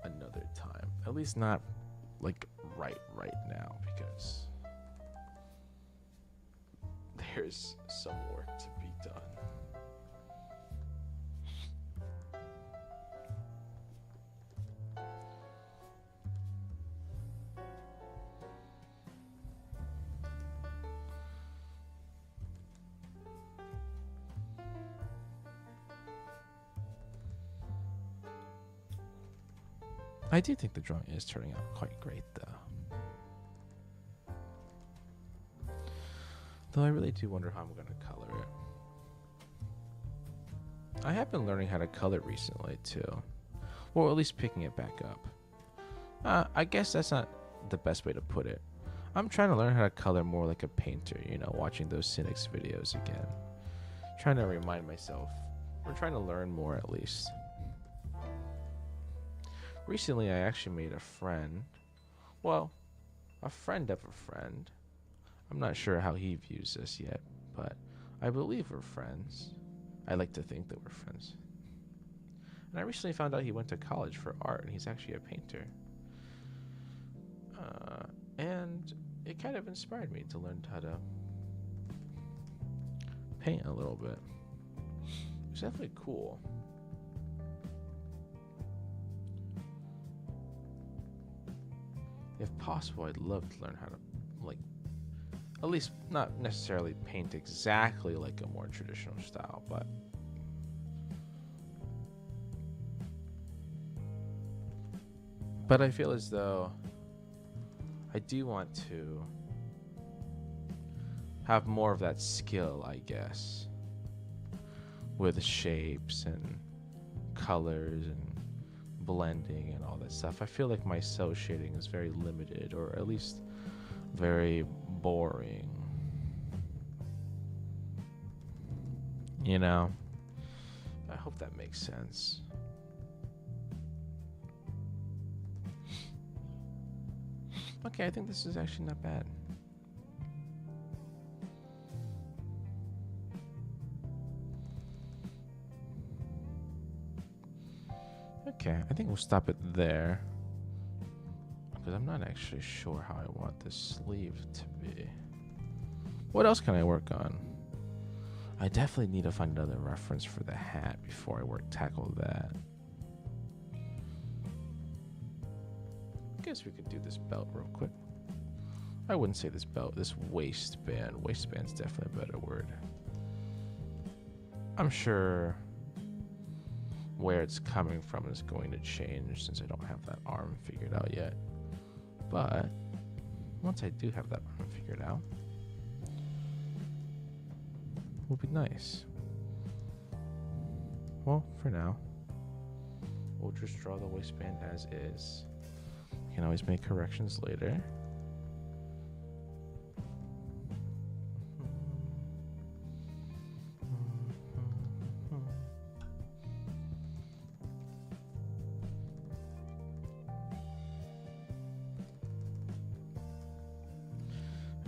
another time. At least not like right now, because there's some work to be done. I do think the drawing is turning out quite great, though. Though I really do wonder how I'm going to color it. I have been learning how to color recently, too. Or at least picking it back up. I guess that's not the best way to put it. I'm trying to learn how to color more like a painter, you know, watching those Cynics videos again. Trying to remind myself, or trying to learn more at least. Recently, I actually made a friend. Well, a friend of a friend. I'm not sure how he views this yet, but I believe we're friends. I like to think that we're friends. And I recently found out he went to college for art, and he's actually a painter. And it kind of inspired me to learn how to paint a little bit. It's definitely cool. If possible, I'd love to learn how to, like, at least not necessarily paint exactly like a more traditional style, but But I feel as though I do want to have more of that skill, I guess, with shapes and colors and blending and all that stuff. I feel like my cell shading is very limited, or at least very boring. You know? I hope that makes sense. Okay, I think this is actually not bad. Okay, I think we'll stop it there, because I'm not actually sure how I want this sleeve to be. What else can I work on? I definitely need to find another reference for the hat before I tackle that. Guess we could do this belt real quick. I wouldn't say this belt, this waistband. Waistband's definitely a better word. I'm sure where it's coming from is going to change since I don't have that arm figured out yet. But once I do have that arm figured out, will be nice. Well, for now, we'll just draw the waistband as is. You can always make corrections later.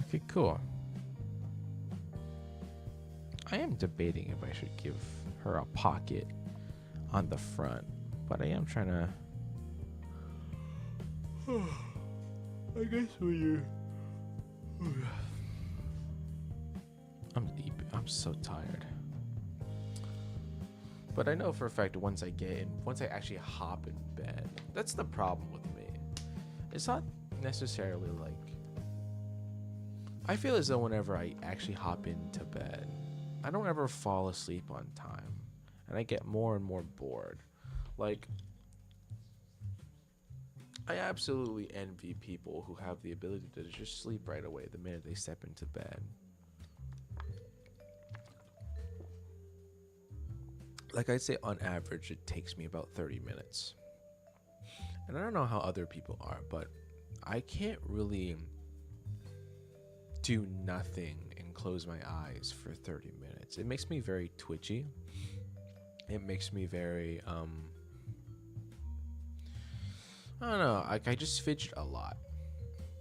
Okay, cool. I am debating if I should give her a pocket on the front, but I am trying to... I guess when you're... I'm so tired. But I know for a fact once I actually hop in bed, that's the problem with me. It's not necessarily like... I feel as though whenever I actually hop into bed, I don't ever fall asleep on time, and I get more and more bored. Like, I absolutely envy people who have the ability to just sleep right away the minute they step into bed. Like, I'd say on average it takes me about 30 minutes. And I don't know how other people are, but I can't really do nothing and close my eyes for 30 minutes. It makes me very twitchy. It makes me very I don't know, like I just fidget a lot.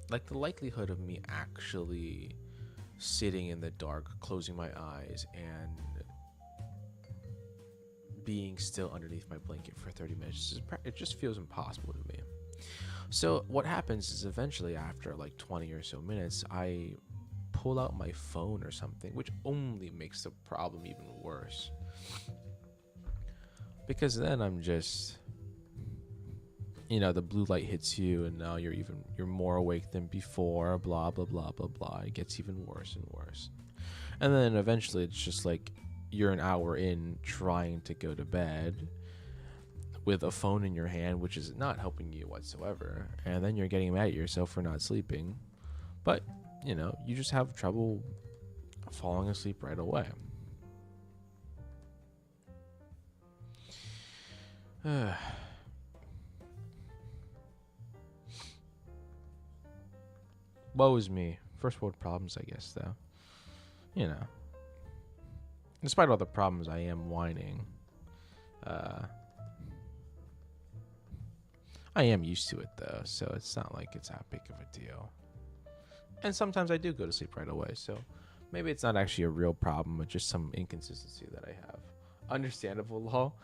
Like the likelihood of me actually sitting in the dark, closing my eyes and being still underneath my blanket for 30 minutes, it just feels impossible to me. So what happens is eventually after like 20 or so minutes, I pull out my phone or something, which only makes the problem even worse. Because then I'm just, you know, the blue light hits you and now you're more awake than before, blah, blah, blah, blah, blah. It gets even worse and worse. And then eventually it's just like you're an hour in trying to go to bed with a phone in your hand, which is not helping you whatsoever. And then you're getting mad at yourself for not sleeping. But, you know, you just have trouble falling asleep right away. Woe is me. First world problems, I guess, though. You know. Despite all the problems, I am whining. I am used to it, though, so it's not like it's that big of a deal. And sometimes I do go to sleep right away, so maybe it's not actually a real problem, but just some inconsistency that I have. Understandable, lol.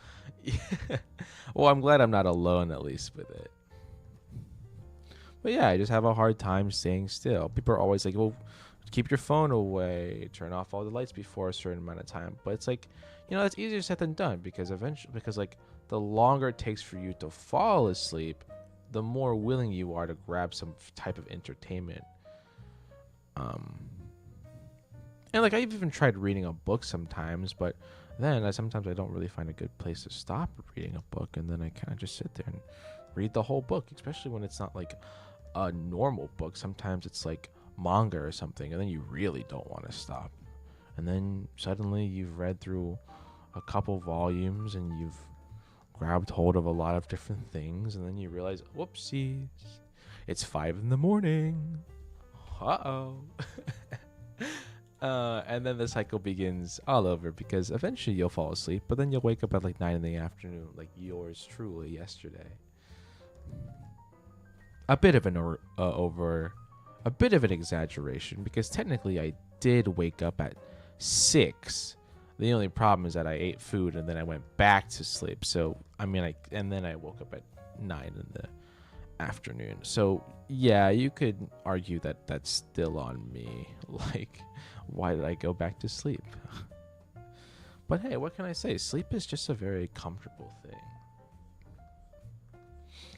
Well, I'm glad I'm not alone, at least, with it. But yeah, I just have a hard time staying still. People are always like, well, keep your phone away, turn off all the lights before a certain amount of time. But it's like, you know, it's easier said than done, because like the longer it takes for you to fall asleep, the more willing you are to grab some type of entertainment. And like I've even tried reading a book sometimes, but then sometimes I don't really find a good place to stop reading a book, and then I kind of just sit there and read the whole book, especially when it's not like a normal book. Sometimes it's like manga or something, and then you really don't want to stop. And then suddenly you've read through a couple volumes and you've grabbed hold of a lot of different things, and then you realize, whoopsies, it's 5 a.m. Uh-oh. And then the cycle begins all over, because eventually you'll fall asleep, but then you'll wake up at like 9 p.m, like yours truly yesterday. A bit of an a bit of an exaggeration, because technically I did wake up at 6. The only problem is that I ate food and then I went back to sleep. So and then I woke up at 9 in the afternoon. So yeah, you could argue that that's still on me. Like, why did I go back to sleep? But hey, what can I say? Sleep is just a very comfortable thing.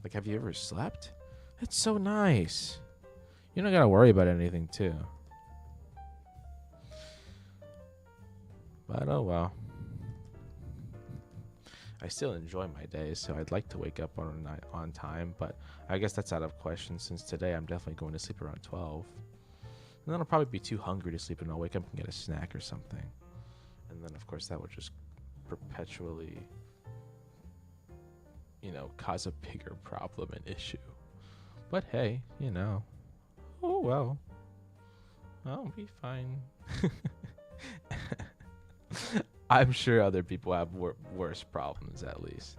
Like, have you ever slept? It's so nice. You don't gotta worry about anything too. But oh well. I still enjoy my days, so I'd like to wake up on time, but I guess that's out of question, since today I'm definitely going to sleep around 12. And then I'll probably be too hungry to sleep, and I'll wake up and get a snack or something. And then, of course, that would just perpetually, cause a bigger problem and issue. But hey, oh well. I'll be fine. I'm sure other people have worse problems, at least.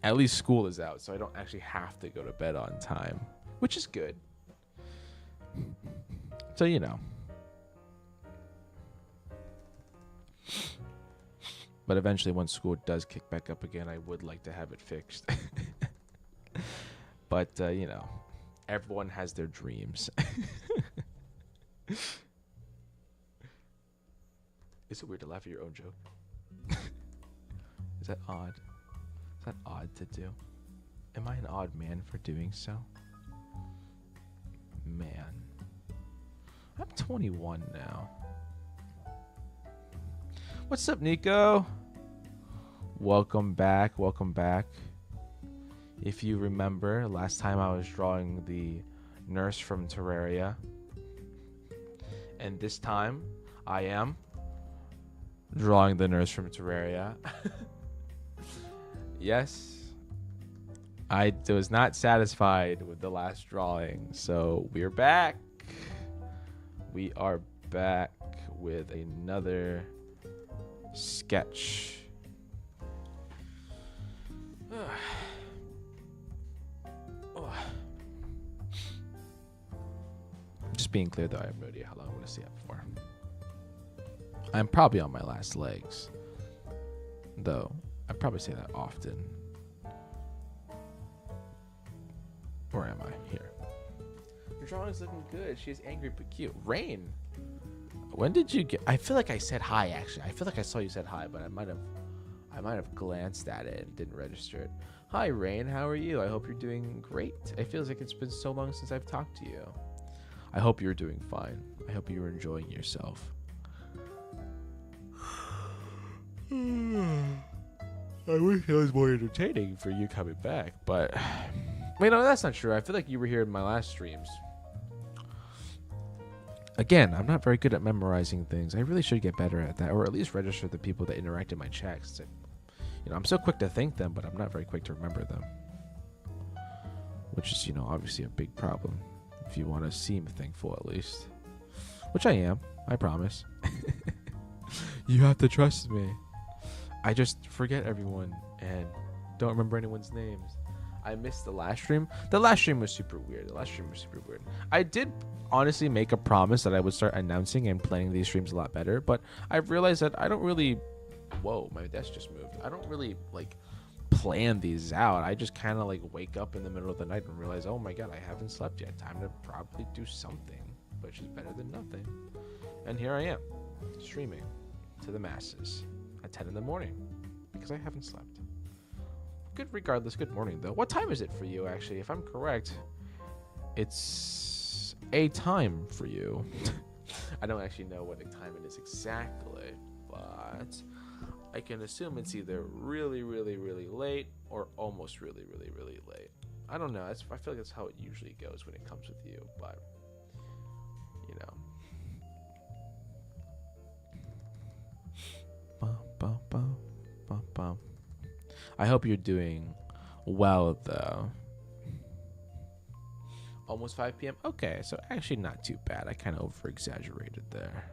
At least school is out, so I don't actually have to go to bed on time, which is good. So, But eventually, once school does kick back up again, I would like to have it fixed. But, everyone has their dreams. Is it weird to laugh at your own joke? Is that odd? Is that odd to do? Am I an odd man for doing so? Man. I'm 21 now. What's up, Nico? Welcome back. Welcome back. If you remember, last time I was drawing the nurse from Terraria. And this time, I am drawing the nurse from Terraria. Yes. I was not satisfied with the last drawing, so we're back. We are back with another sketch. Just being clear, though, I have no idea how long I want to stay up for. I'm probably on my last legs, though. I probably say that often. Where am I? Here. Your drawing's looking good. She's angry but cute. Rain. When did you get? I feel like I said hi. Actually, I feel like I saw you said hi, but I might have glanced at it and didn't register it. Hi, Rain. How are you? I hope you're doing great. It feels like it's been so long since I've talked to you. I hope you're doing fine. I hope you're enjoying yourself. I wish it was more entertaining for you coming back, but that's not true. I feel like you were here in my last streams. Again, I'm not very good at memorizing things. I really should get better at that, or at least register the people that interact in my chats. I'm so quick to thank them, but I'm not very quick to remember them, which is, obviously a big problem. If you want to seem thankful, at least, which I am, I promise. You have to trust me. I just forget everyone and don't remember anyone's names. I missed the last stream. The last stream was super weird. I did honestly make a promise that I would start announcing and planning these streams a lot better, but I've realized that I don't really... Whoa, my desk just moved. I don't really, plan these out. I just kind of, wake up in the middle of the night and realize, oh my god, I haven't slept yet. Time to probably do something, which is better than nothing. And here I am, streaming to the masses at 10 in the morning because I haven't slept. Regardless, good morning, though. What time is it for you, actually? If I'm correct, it's a time for you. I don't actually know what the time it is exactly, but I can assume it's either really, really, really late or almost really, really, really late. I don't know. I feel like that's how it usually goes when it comes with you, but you know. I hope you're doing well, though. Almost 5 p.m. Okay, so actually not too bad. I kind of over-exaggerated there.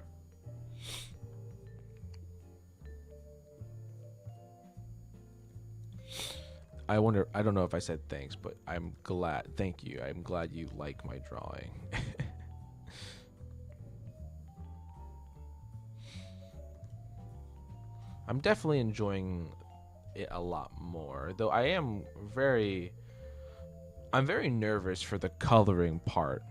I wonder, I don't know if I said thanks, but I'm glad. Thank you. I'm glad you like my drawing. I'm definitely enjoying it a lot more, though I'm very nervous for the coloring part,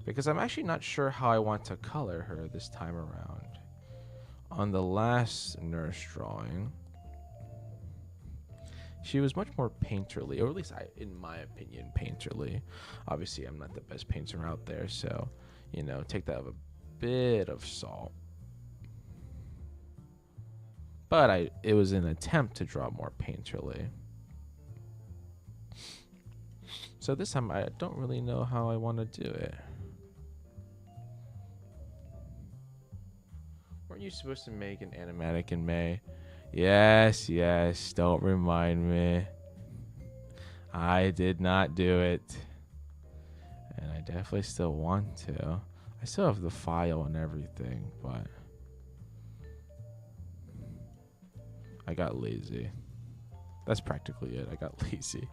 because I'm actually not sure how I want to color her this time around. On the last nurse drawing, she was much more painterly, or at least in my opinion, painterly. Obviously, I'm not the best painter out there, so, you know, take that with a bit of salt. But it was an attempt to draw more painterly. So this time, I don't really know how I want to do it. Weren't you supposed to make an animatic in May? Yes, don't remind me. I did not do it. And I definitely still want to. I still have the file and everything, but I got lazy. That's practically it. I got lazy.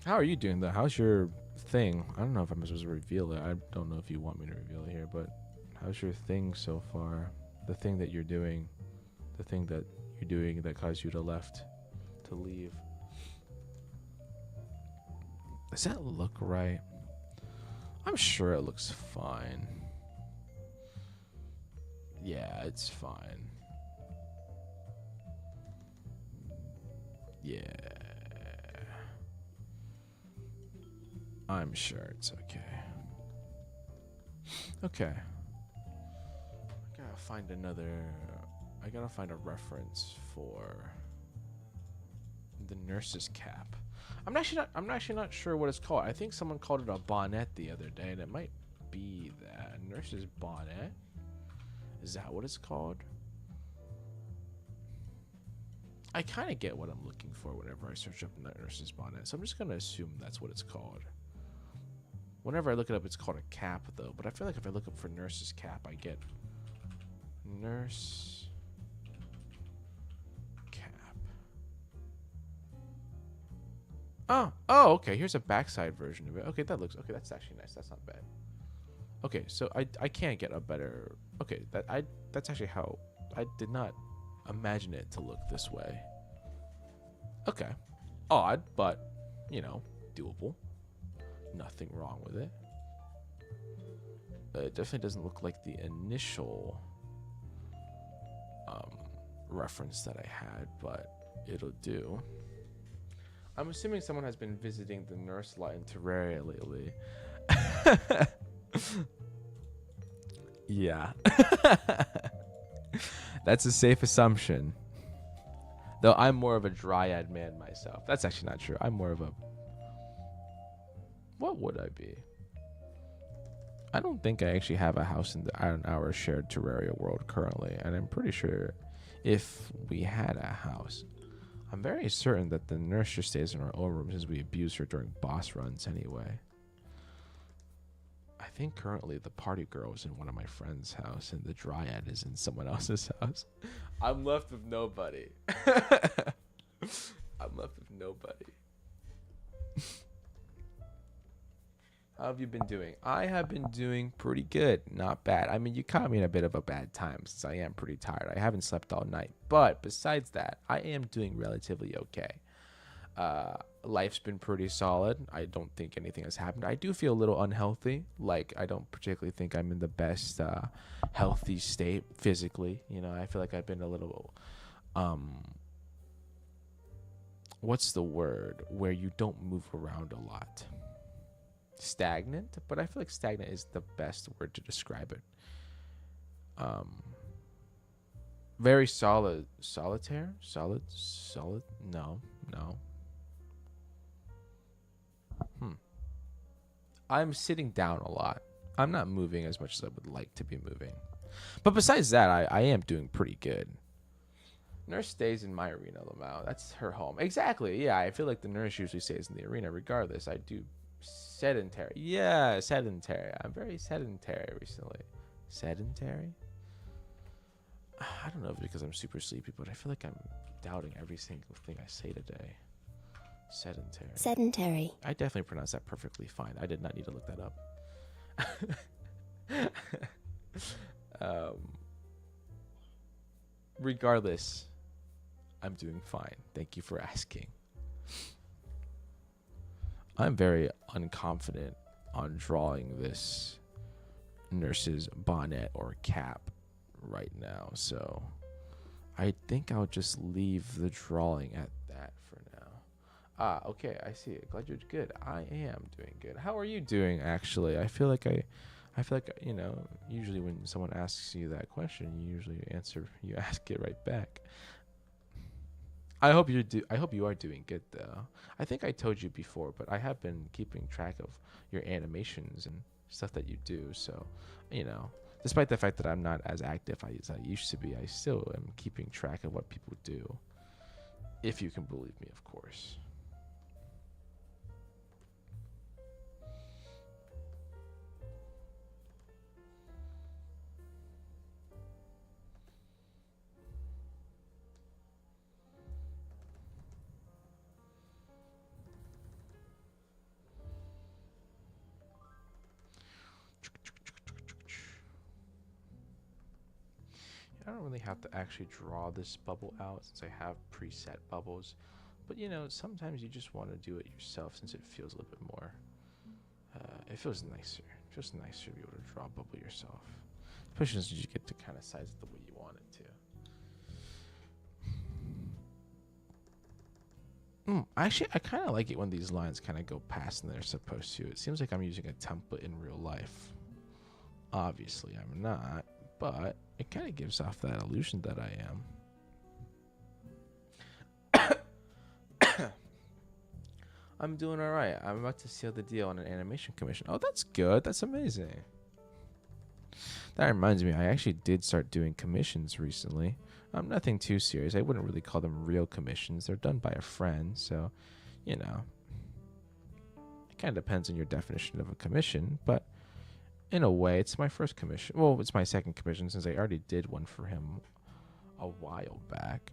How are you doing though? How's your thing? I don't know if I'm supposed to reveal it. I don't know if you want me to reveal it here, but how's your thing so far? The thing that you're doing. The thing that you're doing that caused you to leave. Does that look right? I'm sure it looks fine. Yeah, it's fine. Yeah. I'm sure it's okay. Okay. I gotta find a reference for the nurse's cap. I'm actually not sure what it's called. I think someone called it a bonnet the other day, and it might be that. A nurse's bonnet? Is that what it's called? I kind of get what I'm looking for whenever I search up nurse's bonnet, so I'm just gonna assume that's what it's called. Whenever I look it up, it's called a cap, though. But I feel like if I look up for nurse's cap, I get nurse cap. Oh, okay. Here's a backside version of it. Okay, that's actually nice. That's not bad. Okay, so I can't get a better. Okay, that's actually how I did not imagine it to look this way. Okay, odd, but you know, doable. Nothing wrong with it. It definitely doesn't look like the initial reference that I had, but it'll do. I'm assuming someone has been visiting the nurse lot in Terraria lately. Yeah. That's a safe assumption. Though I'm more of a dryad man myself. That's actually not true. I'm more of a... What would I be? I don't think I actually have a house in our shared Terraria world currently. And I'm pretty sure if we had a house, I'm very certain that the nurse just stays in her own room since we abuse her during boss runs anyway. I think currently the party girl is in one of my friend's house and the dryad is in someone else's house. I'm left with nobody. I'm left with nobody. How have you been doing? I have been doing pretty good. Not bad. I mean, you caught me in a bit of a bad time since I am pretty tired. I haven't slept all night. But besides that, I am doing relatively okay. life's been pretty solid. I don't think anything has happened. I do feel a little unhealthy. Like, I don't particularly think I'm in the best healthy state physically. You know, I feel like I've been a little, what's the word where you don't move around a lot? Stagnant, but I feel like stagnant is the best word to describe it. Very solitaire. No. I'm sitting down a lot. I'm not moving as much as I would like to be moving. But besides that, I am doing pretty good. Nurse stays in my arena, Lamau. That's her home. Exactly. Yeah, I feel like the nurse usually stays in the arena regardless. I do sedentary. Yeah, sedentary. I'm very sedentary recently. Sedentary? I don't know if it's because I'm super sleepy, but I feel like I'm doubting every single thing I say today. Sedentary. Sedentary. I definitely pronounced that perfectly fine. I did not need to look that up. Regardless, I'm doing fine. Thank you for asking. I'm very unconfident on drawing this nurse's bonnet or cap right now, so I think I'll just leave the drawing at that for now. Okay, I see it. Glad you're good. I am doing good. How are you doing, actually? I feel like you know, usually when someone asks you that question, you ask it right back. I hope you are doing good though. I think I told you before, but I have been keeping track of your animations and stuff that you do, so, you know, despite the fact that I'm not as active as I used to be, I still am keeping track of what people do. If you can believe me, of course. I don't really have to actually draw this bubble out since I have preset bubbles. But, you know, sometimes you just want to do it yourself since it feels a little bit more, it feels nicer. Just nicer to be able to draw a bubble yourself. Especially since you get to kind of size it the way you want it to. Actually, I kind of like it when these lines kind of go past and they're supposed to. It seems like I'm using a template in real life. Obviously, I'm not, but it kind of gives off that illusion that I am. I'm doing all right. I'm about to seal the deal on an animation commission. Oh, that's good. That's amazing. That reminds me, I actually did start doing commissions recently. Nothing too serious. I wouldn't really call them real commissions. They're done by a friend, so, you know. It kind of depends on your definition of a commission, but in a way, it's my first commission. Well, it's my second commission since I already did one for him a while back.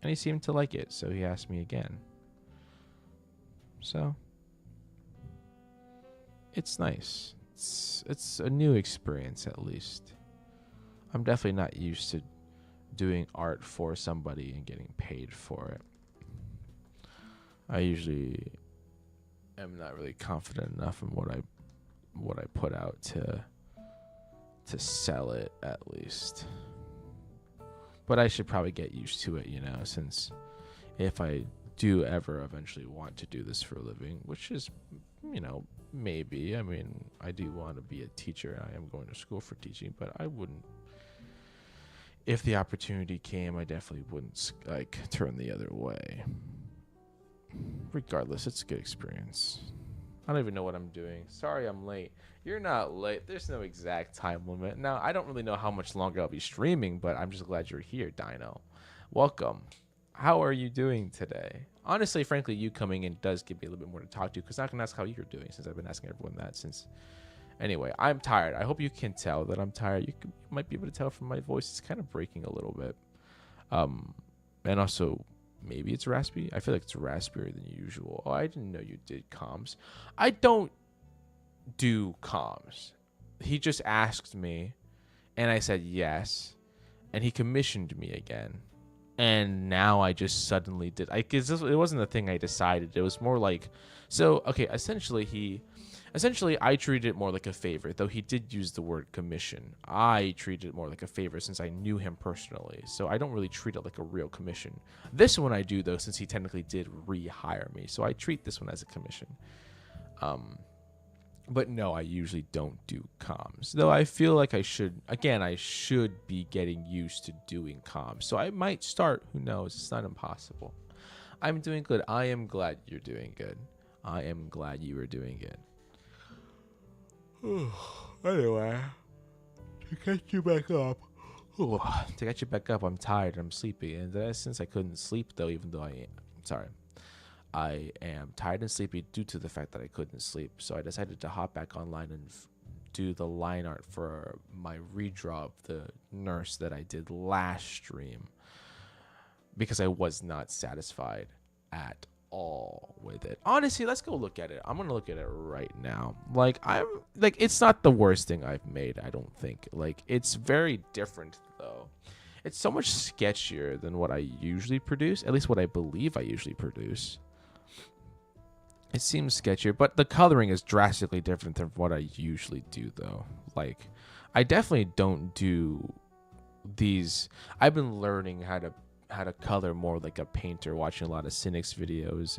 And he seemed to like it, so he asked me again. So, it's nice. It's a new experience, at least. I'm definitely not used to doing art for somebody and getting paid for it. I usually am not really confident enough in what I put out to sell it, at least. But I should probably get used to it, you know, since if I do ever eventually want to do this for a living, which is, you know, maybe. I mean, I do want to be a teacher. I am going to school for teaching, but I wouldn't. If the opportunity came, I definitely wouldn't, like, turn the other way. Regardless, it's a good experience. I don't even know what I'm doing. Sorry I'm late. You're not late. There's no exact time limit. Now, I don't really know how much longer I'll be streaming, but I'm just glad you're here, Dino. Welcome. How are you doing today? Honestly, frankly, you coming in does give me a little bit more to talk to, because I can ask how you're doing, since I've been asking everyone that since. Anyway, I'm tired. I hope you can tell that I'm tired. You might be able to tell from my voice. It's kind of breaking a little bit. And also, maybe it's raspy. I feel like it's raspier than usual. Oh, I didn't know you did comms. I don't do comms. He just asked me, and I said yes, and he commissioned me again. And now I just suddenly did. Cause it wasn't a thing I decided. It was more like, so okay. Essentially, I treated it more like a favor, though he did use the word commission. I treated it more like a favor since I knew him personally, so I don't really treat it like a real commission. This one I do, though, since he technically did rehire me, so I treat this one as a commission. But no, I usually don't do comms, though I feel like I should. Again, I should be getting used to doing comms, so I might start. Who knows? It's not impossible. I'm doing good. I am glad you're doing good. I am glad you are doing good. Anyway, to catch you back up. To catch you back up, I'm tired. I'm sleepy, and since I couldn't sleep, though, even though I am tired and sleepy due to the fact that I couldn't sleep. So I decided to hop back online and do the line art for my redraw of the nurse that I did last stream, because I was not satisfied at all with it. Honestly, let's go look at it. I'm gonna look at it right now. It's not the worst thing I've made, I don't think. It's very different though. It's so much sketchier than what I usually produce, at least what I believe I usually produce. It seems sketchier, but the coloring is drastically different than what I usually do, though. I definitely don't do these. I've been learning how to color more like a painter, watching a lot of Cynics videos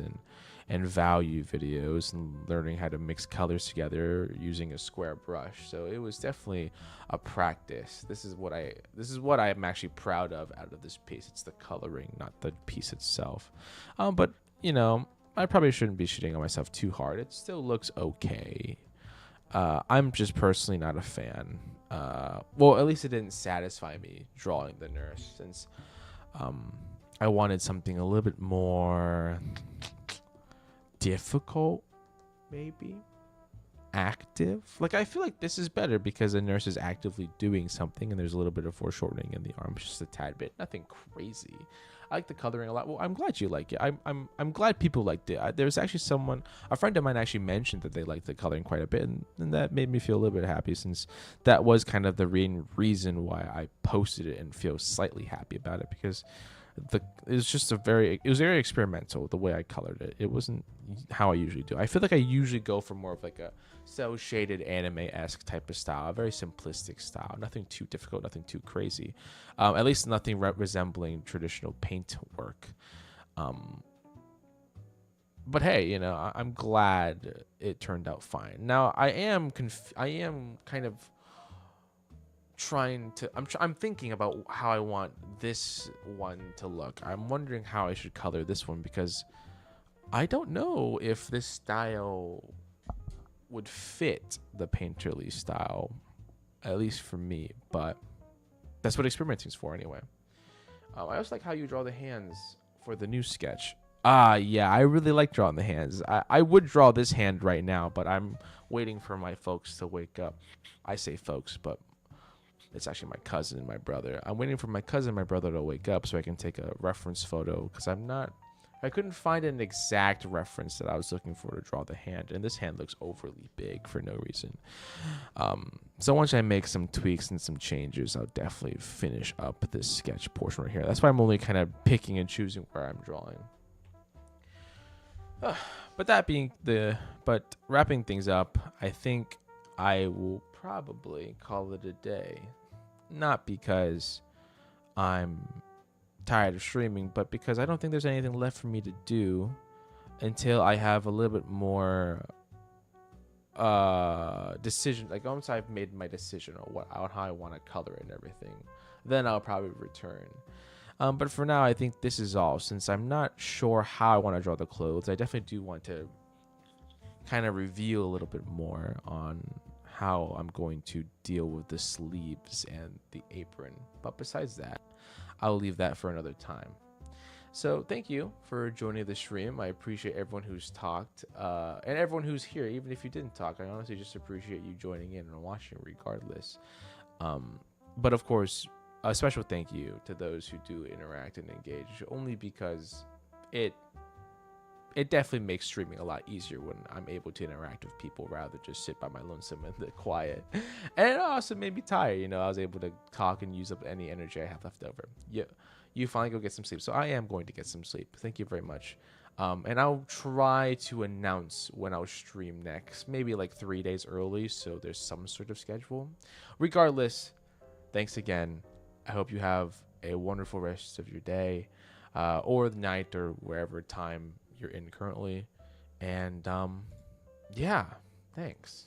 and value videos, and learning how to mix colors together using a square brush. So it was definitely a practice. This is what I'm actually proud of out of this piece. It's the coloring, not the piece itself. But I probably shouldn't be shitting on myself too hard. It still looks okay. I'm just personally not a fan. Well, at least it didn't satisfy me drawing the nurse, since I wanted something a little bit more difficult, maybe active. I feel like this is better because the nurse is actively doing something, and there's a little bit of foreshortening in the arms, just a tad bit, nothing crazy. I like the coloring a lot. Well, I'm glad you like it. I'm glad people liked it. There's actually a friend of mine actually mentioned that they liked the coloring quite a bit, and that made me feel a little bit happy, since that was kind of the reason why I posted it and feel slightly happy about it, because it was very experimental the way I colored it. It wasn't how I usually do. I feel like I usually go for more of like a cell shaded anime-esque type of style, a very simplistic style, nothing too difficult, nothing too crazy, at least nothing resembling traditional paint work. But hey, I'm glad it turned out fine. Now I am kind of I'm thinking about how I want this one to look. I'm wondering how I should color this one, because I don't know if this style would fit the painterly style, at least for me, but that's what experimenting is for anyway. I also like how you draw the hands for the new sketch. Yeah, I really like drawing the hands. I would draw this hand right now, but I'm waiting for my folks to wake up. I say folks, but it's actually my cousin and my brother. I'm waiting for my cousin and my brother to wake up so I can take a reference photo, because I couldn't find an exact reference that I was looking for to draw the hand, and this hand looks overly big for no reason. So once I make some tweaks and some changes, I'll definitely finish up this sketch portion right here. That's why I'm only kind of picking and choosing where I'm drawing. But wrapping things up, I think I will probably call it a day. Not because I'm tired of streaming, but because I don't think there's anything left for me to do until I have a little bit more decision. Once I've made my decision on how I want to color it and everything, then I'll probably return. But for now, I think this is all. Since I'm not sure how I want to draw the clothes, I definitely do want to kind of reveal a little bit more on how I'm going to deal with the sleeves and the apron. But besides that, I'll leave that for another time. So thank you for joining the stream. I appreciate everyone who's talked and everyone who's here. Even if you didn't talk, I honestly just appreciate you joining in and watching regardless. But of course, a special thank you to those who do interact and engage, only because it it definitely makes streaming a lot easier when I'm able to interact with people rather than just sit by my lonesome in the quiet. And it also made me tired. I was able to talk and use up any energy I have left over. You finally go get some sleep. So I am going to get some sleep. Thank you very much. And I'll try to announce when I'll stream next, maybe like 3 days early, so there's some sort of schedule. Regardless, thanks again. I hope you have a wonderful rest of your day, or the night, or wherever time you're in currently. And yeah, thanks.